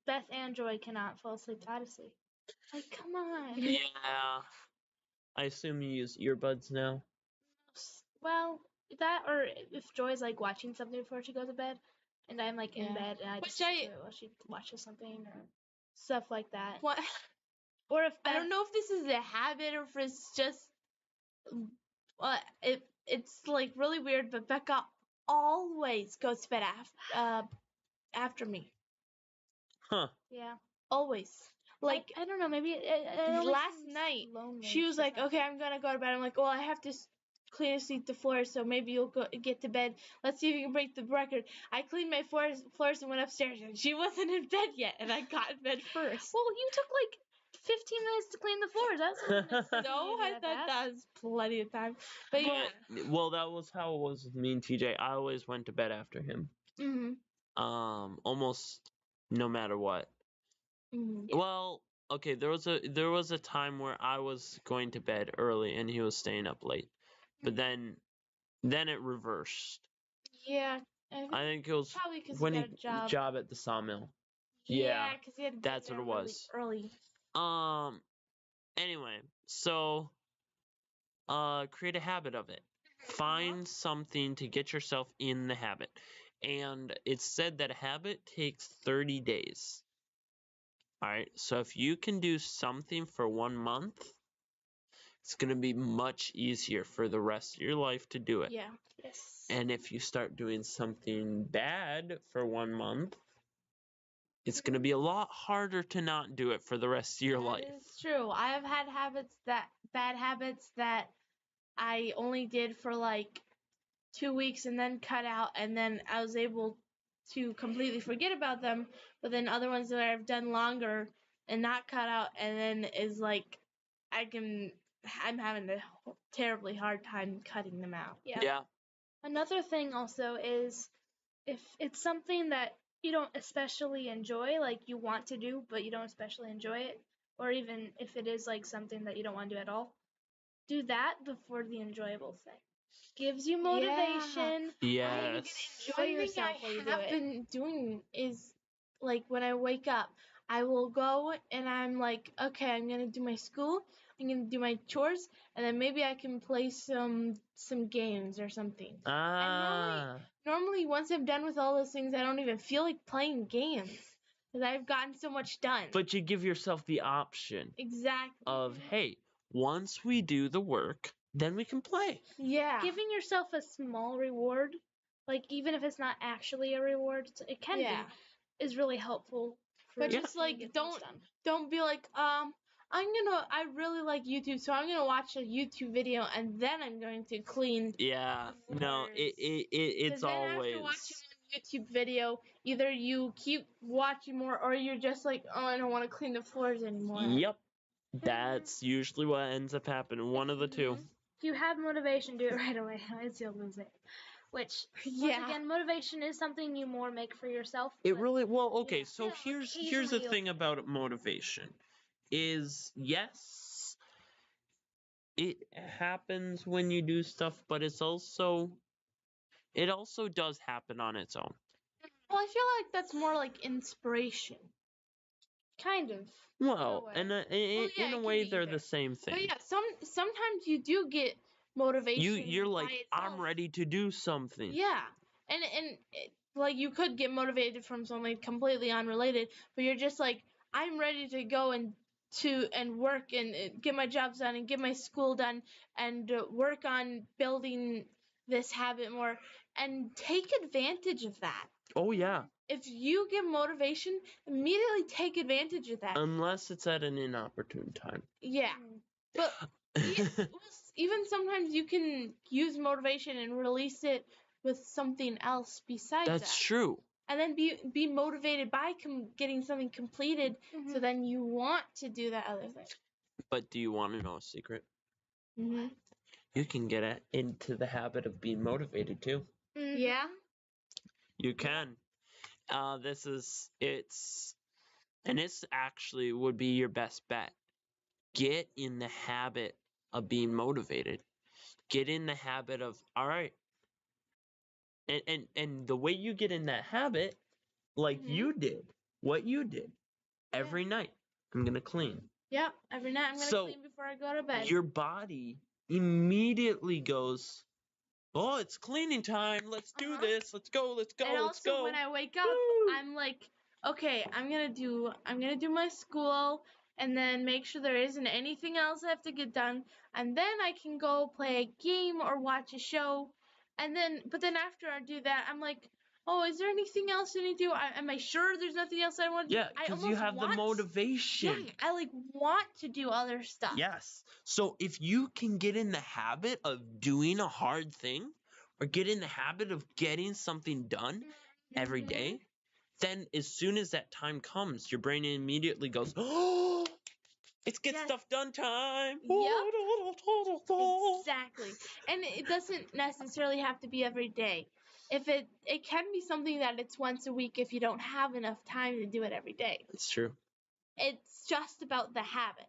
Beth and Joy cannot fall asleep to Odyssey. Like, come on. Yeah. I assume you use earbuds now. Well, that or if Joy's like watching something before she goes to bed, and I'm like in Yeah. bed and I Which just sit to it while she watches something or stuff like that. What? Or if I Beth, don't know if this is a habit or if it's just it's like really weird, but Becca always goes to bed after me. Huh. Yeah. Always. Like I don't know, maybe it always last seems night, lonely. she was She's like, not- "Okay, I'm gonna go to bed." I'm like, "Well, I have to clean and sweep the floors, so maybe you'll go get to bed. Let's see if you can break the record." I cleaned my floors and went upstairs, and she wasn't in bed yet, and I got in bed first. Well, you took like 15 minutes to clean the floors. That's No, I thought that was plenty of time. But yeah. Well, that was how it was with me and TJ. I always went to bed after him. Mhm. Almost no matter what. Mhm. Well, okay, there was a time where I was going to bed early and he was staying up late. But then it reversed. Yeah. I think it was Probably because when he he got a job. at the sawmill. Yeah, Yeah, because he had to get that's there what it really was. early. Anyway, so create a habit of it. Find something to get yourself in the habit. And it's said that a habit takes 30 days. All right, so if you can do something for 1 month, it's going to be much easier for the rest of your life to do it. Yeah. Yes. And if you start doing something bad for 1 month, it's going to be a lot harder to not do it for the rest of your life. It's true. I have had bad habits that I only did for like 2 weeks and then cut out, and then I was able to completely forget about them. But then other ones that I've done longer and not cut out, and then is like I'm having a terribly hard time cutting them out. Yeah. Another thing also is if it's something that you don't especially enjoy, like you want to do, but you don't especially enjoy it, or even if it is like something that you don't want to do at all, do that before the enjoyable thing. Gives you motivation. Yes. Enjoy yourself while you do have it. been doing is like when I wake up, I will go and I'm like, okay, I'm gonna do my school, I'm gonna do my chores, and then maybe I can play some games or something. Ah. Normally, once I'm done with all those things, I don't even feel like playing games because I've gotten so much done. But you give yourself the option Exactly. of, hey, once we do the work, then we can play. Yeah. Giving yourself a small reward, like even if it's not actually a reward, it can be, is really helpful. But for just you to like get things done. don't be like I really like YouTube, so I'm gonna watch a YouTube video and then I'm going to clean. Yeah. No, it's then always. After watching one YouTube video, either you keep watching more or you're just like, oh, I don't want to clean the floors anymore. Yep. That's usually what ends up happening. One of the two. If you have motivation, do it right away. Otherwise, you'll lose it. Which Yeah. once again, motivation is something you more make for yourself. It but- really well. Okay, Yeah. so Yeah, here's the occasionally thing about motivation, is yes, it happens when you do stuff, but it also does happen on its own. Well, I feel like that's more like inspiration. Kind of. Well, way. in yeah, in it a can way be they're either. the same thing. But yeah, sometimes you do get motivation. You're by like, I'm itself. ready to do something. Yeah, and like you could get motivated from something completely unrelated, but you're just like, I'm ready to go and work and get my jobs done and get my school done and work on building this habit more and take advantage of that. Oh yeah, If you get motivation, immediately take advantage of that. unless it's at an inopportune time. Yeah, but even sometimes you can use motivation and release it with something else besides That's that. true. And then be motivated by getting something completed, so then you want to do that other thing. But do you want to know a secret? Mm-hmm. You can get into the habit of being motivated too. Yeah. You can. This actually would be your best bet. Get in the habit of being motivated. Get in the habit of, all right. And the way you get in that habit, like you did, what you did, every night, I'm going to clean. Yep. Every night I'm gonna clean before I go to bed. Your body immediately goes, oh, it's cleaning time. Let's do this. Let's go. Let's go. And Let's also go. when I wake up, Woo! I'm like, okay, I'm gonna do my school and then make sure there isn't anything else I have to get done, and then I can go play a game or watch a show, but then after I do that, I'm like, oh, is there anything else I need to do? Am I sure there's nothing else I want to do? Yeah, because you almost have the want- motivation. Yeah, I like want to do other stuff. Yes. So if you can get in the habit of doing a hard thing or get in the habit of getting something done every day, then as soon as that time comes, your brain immediately goes, oh, it's get stuff done time. Exactly. And it doesn't necessarily have to be every day. If it can be something that it's once a week if you don't have enough time to do it every day. It's true. It's just about the habit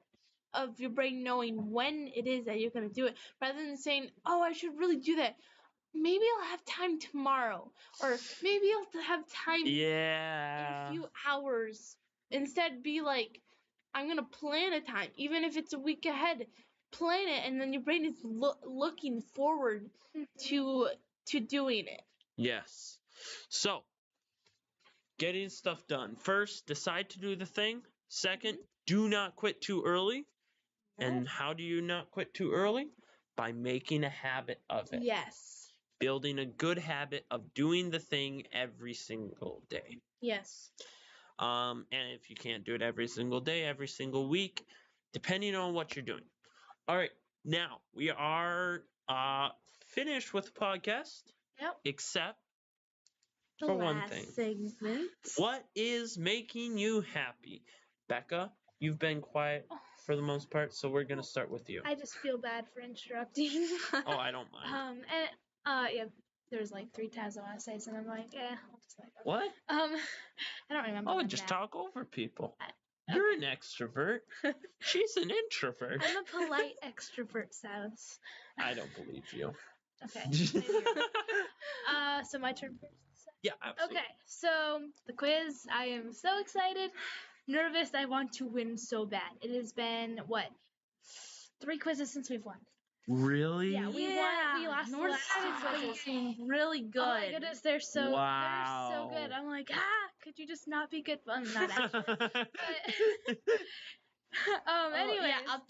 of your brain knowing when it is that you're going to do it, rather than saying, oh, I should really do that. Maybe I'll have time tomorrow, or maybe I'll have time in a few hours. Instead, be like, I'm going to plan a time, even if it's a week ahead. Plan it, and then your brain is looking forward to doing it. Yes. So, getting stuff done. First, decide to do the thing. Second, do not quit too early. And how do you not quit too early? By making a habit of it. Yes. Building a good habit of doing the thing every single day. Yes. And if you can't do it every single day, every single week, depending on what you're doing. All right, now we are finished with the podcast. Yep. Except for one thing. Segment. What is making you happy? Becca, you've been quiet for the most part, so we're going to start with you. I just feel bad for interrupting. Oh, I don't mind. Yeah, there's like 3 times I want to say something. I'm like, yeah, I'll just like. What? I don't remember. Oh, them just now. talk over people. You're an extrovert. She's an introvert. I'm a polite extrovert, sounds. I don't believe you. Okay. maybe you're right. So my turn first. Yeah, absolutely. Okay, so the quiz. I am so excited, nervous. I want to win so bad. It has been 3 quizzes since we've won. Really? Yeah, we won. We lost the last 2 quizzes. Really good. Oh my goodness, they're so good. Wow. I'm like, could you just not be good? Well, not actually. But, anyway, up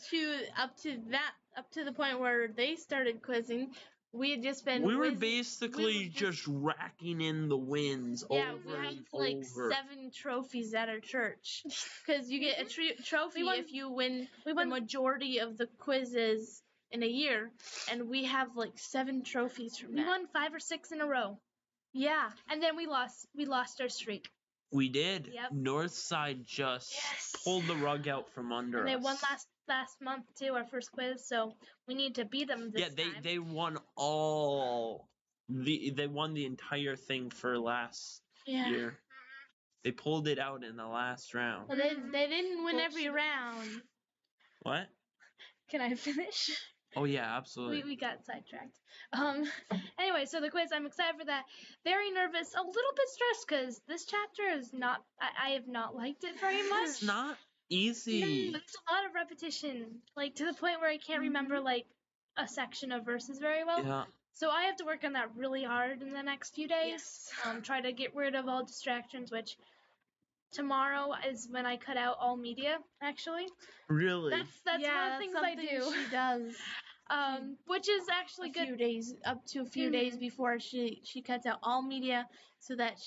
to the point where they started quizzing, we had just been. We were basically just racking in the wins over we have and like over. 7 trophies at our church, because you get a trophy if you win the majority of the quizzes in a year, and we have like 7 trophies from we that. won 5 or 6 in a row. Yeah. And then we lost our streak. We did. Yep. Northside just pulled the rug out from under And us. they won last month too, our first quiz, so we need to beat them this time. They won all they won the entire thing for last Yeah. year. They pulled it out in the last round. Well, they didn't win every round. What? Can I finish? Oh yeah, absolutely. We got sidetracked. Anyway, so the quiz, I'm excited for that. Very nervous, a little bit stressed because this chapter is not. I have not liked it very much. It's not easy. No, it's a lot of repetition, like to the point where I can't remember like a section of verses very well. Yeah. So I have to work on that really hard in the next few days. Yes. Try to get rid of all distractions, which tomorrow is when I cut out all media. Actually, Really? that's one of the things I something do. She does. Which is actually A good. few days, up to a few days before she cuts out all media, so that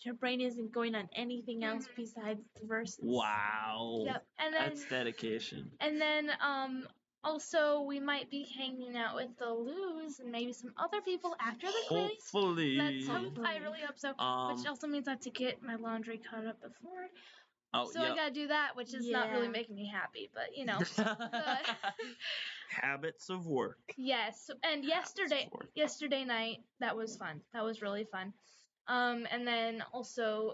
her brain isn't going on anything else besides the verses. Wow. Yep, and then That's dedication. and then also we might be hanging out with the Luz and maybe some other people after the quiz. Hopefully. Let's hope. I really hope so. Which Um. also means I have to get my laundry caught up before. Oh So I yeah. gotta do that, which is not really Yeah. making me happy, but you know. Habits of work. Yes, and yesterday night, that was fun. That was really fun. And then also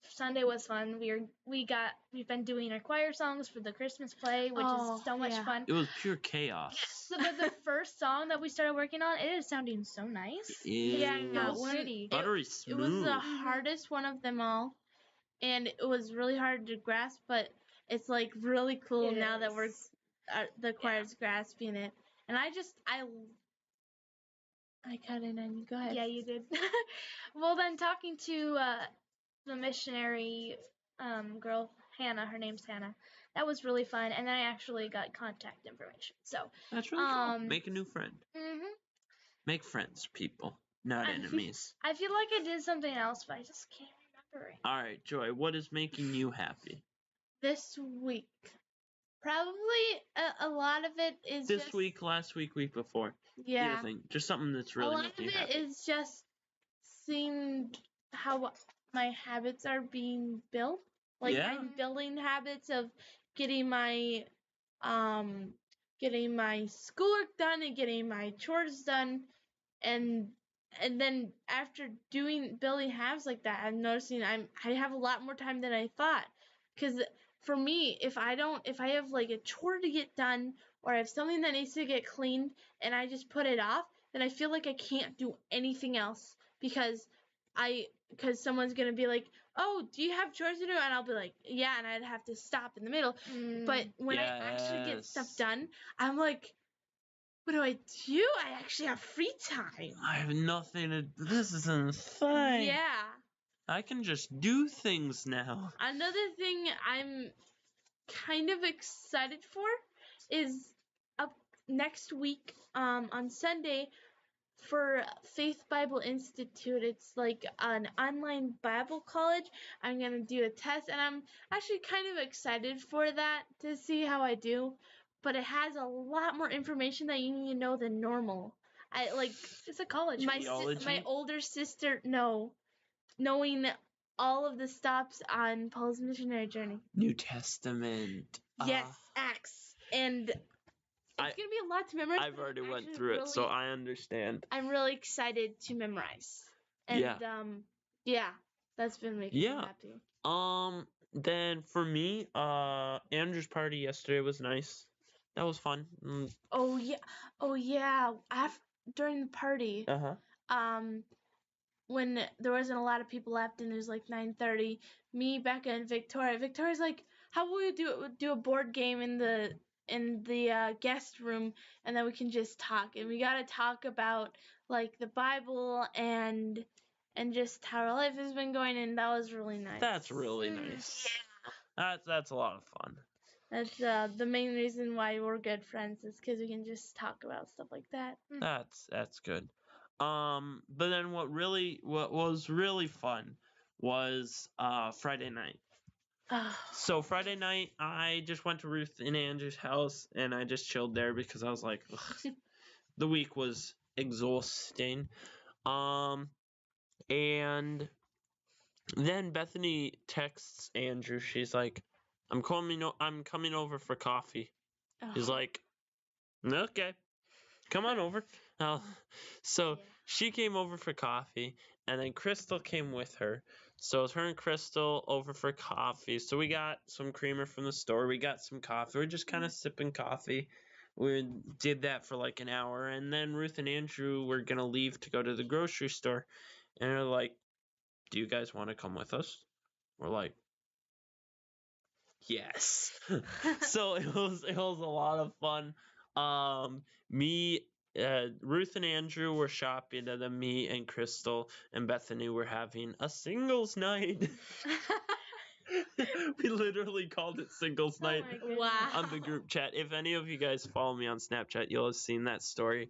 Sunday was fun. We've been doing our choir songs for the Christmas play, which is so much fun. It was pure chaos. So the first song that we started working on, it is sounding so nice. Yeah, It no, pretty. buttery It smooth. was the hardest one of them all, and it was really hard to grasp. But it's like really cool It now that is. the choir's grasping it. And I cut in and you go ahead. Yeah, you did. Well, then talking to the missionary girl, Hannah, her name's Hannah, that was really fun. And then I actually got contact information. So, That's really cool. Make a new friend. mhm. Make friends, people, not I- enemies. I feel like I did something else, but I just can't remember it. All right, Joy. What is making you happy This week, probably a lot of it is this just, week, last week, week before? Yeah. Either thing. Just something that's A really lot of making you it happy. is just seeing how my habits are being built. Like Yeah. I'm building habits of getting my schoolwork done and getting my chores done, and then after building habits like that, I'm noticing I have a lot more time than I thought. Because for me, if I have like a chore to get done or I have something that needs to get cleaned and I just put it off, then I feel like I can't do anything else because someone's gonna be like, "Oh, do you have chores to do?" And I'll be like, "Yeah," and I'd have to stop in the middle. But when I actually get stuff Yes. done, I'm like, what do I do? I actually have free time. I have nothing to. This is insane. Yeah. I can just do things now. Another thing I'm kind of excited for is up next week on Sunday for Faith Bible Institute. It's like an online Bible college. I'm going to do a test and I'm actually kind of excited for that to see how I do, but it has a lot more information that you need to know than normal. It's a college. My Theology? older sister knowing all of the stops on Paul's missionary journey. New Testament. Yes, Acts, and it's gonna be a lot to memorize. I've but already I'm went actually through it, so I understand. I'm really excited to memorize. And yeah, that's been making me happy. Then for me, Andrew's party yesterday was nice. That was fun. Oh yeah. During the party, when there wasn't a lot of people left and it was like 9:30, me, Becca, and Victoria's like, how about we do a board game in the guest room and then we can just talk, and we got to talk about like the Bible and just how our life has been going, and that was really nice. That's really nice. That's a lot of fun. That's the main reason why we're good friends is because we can just talk about stuff like that. That's good. But then what was really fun was Friday night. So Friday night, I just went to Ruth and Andrew's house, and I just chilled there because I was like, ugh, the week was exhausting. And then Bethany texts Andrew. She's like, I'm coming over for coffee. He's like, okay, come on over. So she came over for coffee, and then Crystal came with her. So it was her and Crystal over for coffee. So we got some creamer from the store. We got some coffee. We're just kind of sipping coffee. We did that for like an hour, and then Ruth and Andrew were gonna leave to go to the grocery store, and they're like, "Do you guys want to come with us?" We're like, "Yes." So it was a lot of fun. Ruth and Andrew were shopping, and then me and Crystal and Bethany were having a singles night. We literally called it singles Oh night my goodness. Wow. on the group chat. If any of you guys follow me on Snapchat, you'll have seen that story.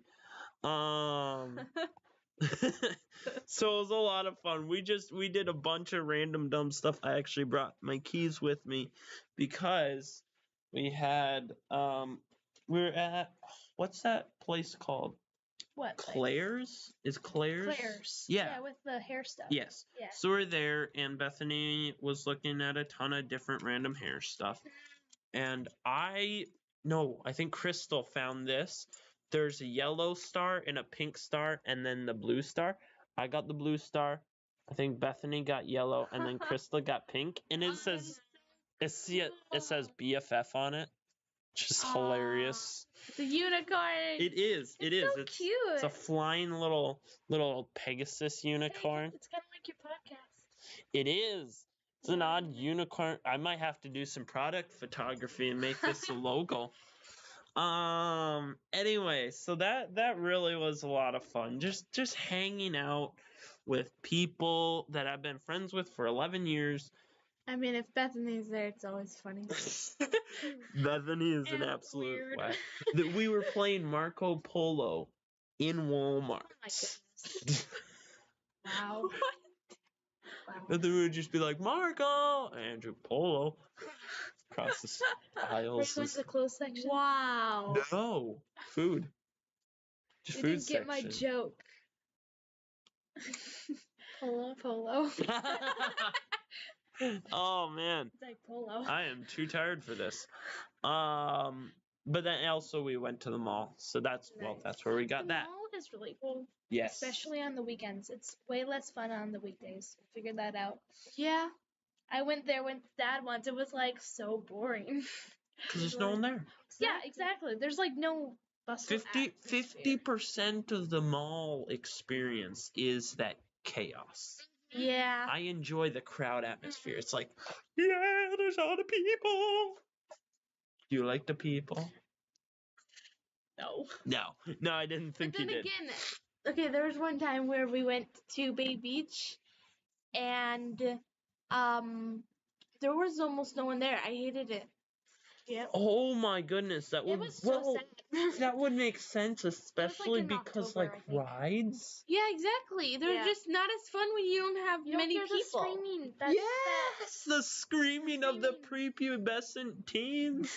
So it was a lot of fun. We did a bunch of random dumb stuff. I actually brought my keys with me because we had we were at, what's that place called? What? place? Claire's? Is Claire's? Claire's. Yeah. With the hair stuff. Yes. Yeah. So we're there, and Bethany was looking at a ton of different random hair stuff. And I think Crystal found this. There's a yellow star and a pink star, and then the blue star. I got the blue star. I think Bethany got yellow, and then Crystal got pink. And it says BFF on it. Just hilarious. The unicorn. It is. It is. So It's cute. It's a flying little Pegasus unicorn. It's kind of like your podcast. It is. It's an odd unicorn. I might have to do some product photography and make this a logo. Anyway, so that really was a lot of fun. Just hanging out with people that I've been friends with for 11 years. I mean, if Bethany's there, it's always funny. Bethany is an And absolute weird. whack. That we were playing Marco Polo in Walmart. Oh my goodness. Wow. And then we would just be like, Marco! Andrew Polo. Across the aisles. Where's the clothes section? Wow. No. Food. Just You food didn't get my section. joke. Polo. Oh, man. It's like polo. I am too tired for this. But then also we went to the mall. So that's where we got The that. mall is really cool, Yes. especially on the weekends. It's way less fun on the weekdays. Figured that out. Yeah. I went there with Dad once. It was like so boring. Because there's no one there. Yeah, exactly. There's like no bustle. 50% of the mall experience is that chaos. Yeah. I enjoy the crowd atmosphere. It's like, yeah, there's all the people. Do you like the people? No. No, I didn't But think you then did. again, okay, there was one time where we went to Bay Beach, and there was almost no one there. I hated it. Yep. Oh my goodness, that would It was so sad. that would make sense, especially in because October, I think. rides. Yeah, exactly. They're Yeah. just not as fun when you don't have You don't many hear the people. screaming. That's Yes, the screaming of the prepubescent teens.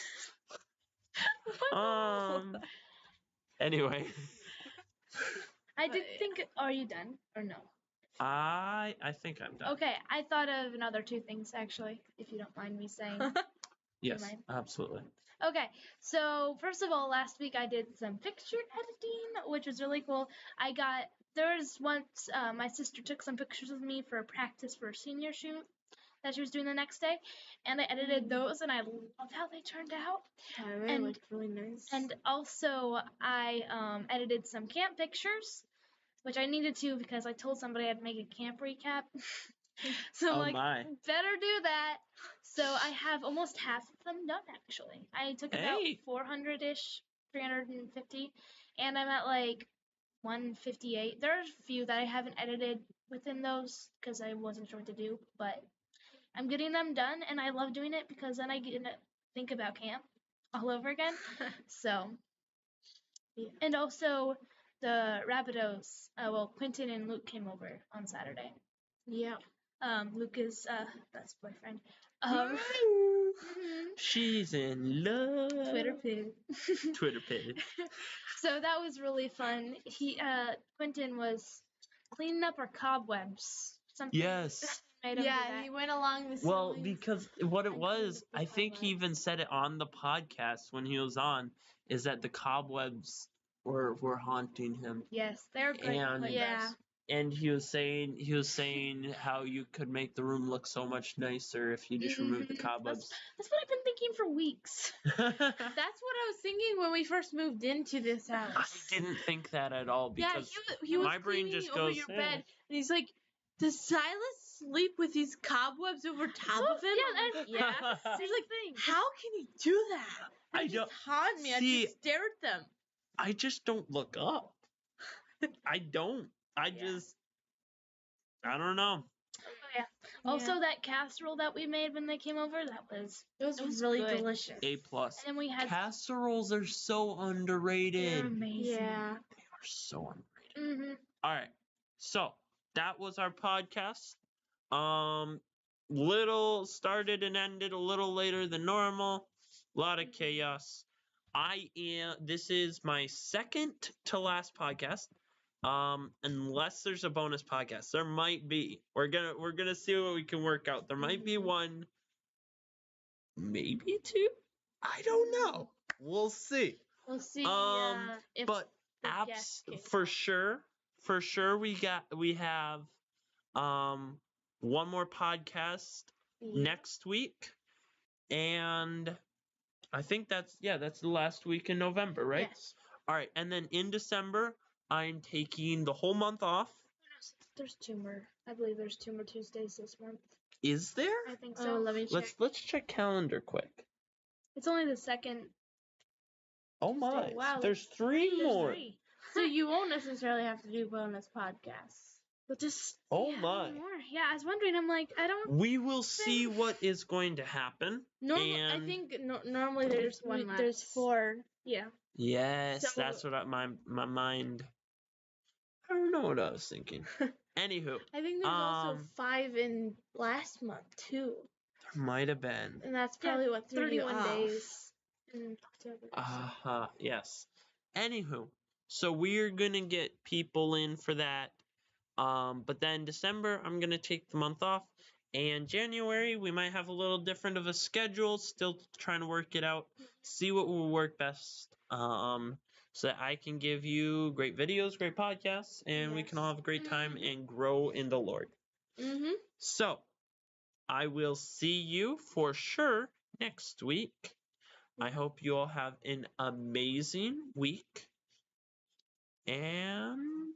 Anyway, I did think. Are you done or no? I think I'm done. Okay, I thought of another two things actually, if you don't mind me saying. Yes, mind? absolutely. Okay, so first of all, last week I did some picture editing, which was really cool. There was once my sister took some pictures of me for a practice for a senior shoot that she was doing the next day, and I edited those, and I loved how they turned out. Yeah, they And- looked really nice. And also, I edited some camp pictures, which I needed to because I told somebody I'd make a camp recap. So Oh like, my. better do that. So I have almost half of them done actually. I took about Hey. 400-ish, 350, and I'm at like 158. There's a few that I haven't edited within those because I wasn't sure what to do, but I'm getting them done, and I love doing it because then I get to think about camp all over again. So, Yeah. and also the Rapidos. Quentin and Luke came over on Saturday. Yeah. Luke is best boyfriend. She's in love. Twitter pig. Twitter pig. So that was really fun. Quentin was cleaning up our cobwebs. Something Yes. made him do Yeah, that. he went along the Well, ceilings. because what it I was, cleaned up the I think he cobwebs. even said it on the podcast when he was on, is that the cobwebs were haunting him. Yes, they're great. And- like Yeah. us. And he was saying how you could make the room look so much nicer if you just removed the Mhm. cobwebs. That's what I've been thinking for weeks. That's what I was thinking when we first moved into this I house. didn't think that at all Yeah, because he was my brain cleaning just over goes, your "Eh." bed, and he's like, "Does Silas sleep with these cobwebs over top of him?" yeah, I'm like, yeah. He's like, thing. "How can he do that?" I And he just don't- haunt me. I See- just stare at them. I just don't look up. I don't. I don't know. Also, that casserole that we made when they came over, It was, It was really good. delicious. A plus. and then we had Casseroles are so underrated. they're amazing. Yeah. They are so underrated. Mm-hmm. All right. So that was our podcast. Little started and ended a little later than normal. A lot of chaos. This is my second to last podcast. Unless there's a bonus podcast. There might be. We're gonna see what we can work out. There might be one, maybe two. I don't know. We'll see. We'll see if But the apps guest came. for sure we have one more podcast next week, and I think that's the last week in November, right? Yes. All right, and then in December I'm taking the whole month off. There's 2 more. I believe there's 2 more Tuesdays this month. Is there? I think Oh, so. let me check. Let's check calendar quick. It's only the second. Oh my! wow, There's 3 There's more. 3. So you won't necessarily have to do bonus podcasts. But just Oh yeah, my! one more. Yeah, I was wondering. I'm like, I don't. We will see what is going to happen. Normally, I And- think normally there's one less. There's 4. Yeah. Yes, So- that's what my mind. I don't know what I was thinking. Anywho, I think there's also Um, 5 in last month too, there might have been. and that's Yeah, probably what threw you 31 off. days in October. Yes. Anywho, so we're gonna get people in for that. But then December, I'm gonna take the month off, and January we might have a little different of a schedule. Still trying to work it out, see what will work best. So that I can give you great videos, great podcasts, and we can all have a great time and grow in the Lord. Mm-hmm. So, I will see you for sure next week. I hope you all have an amazing week. And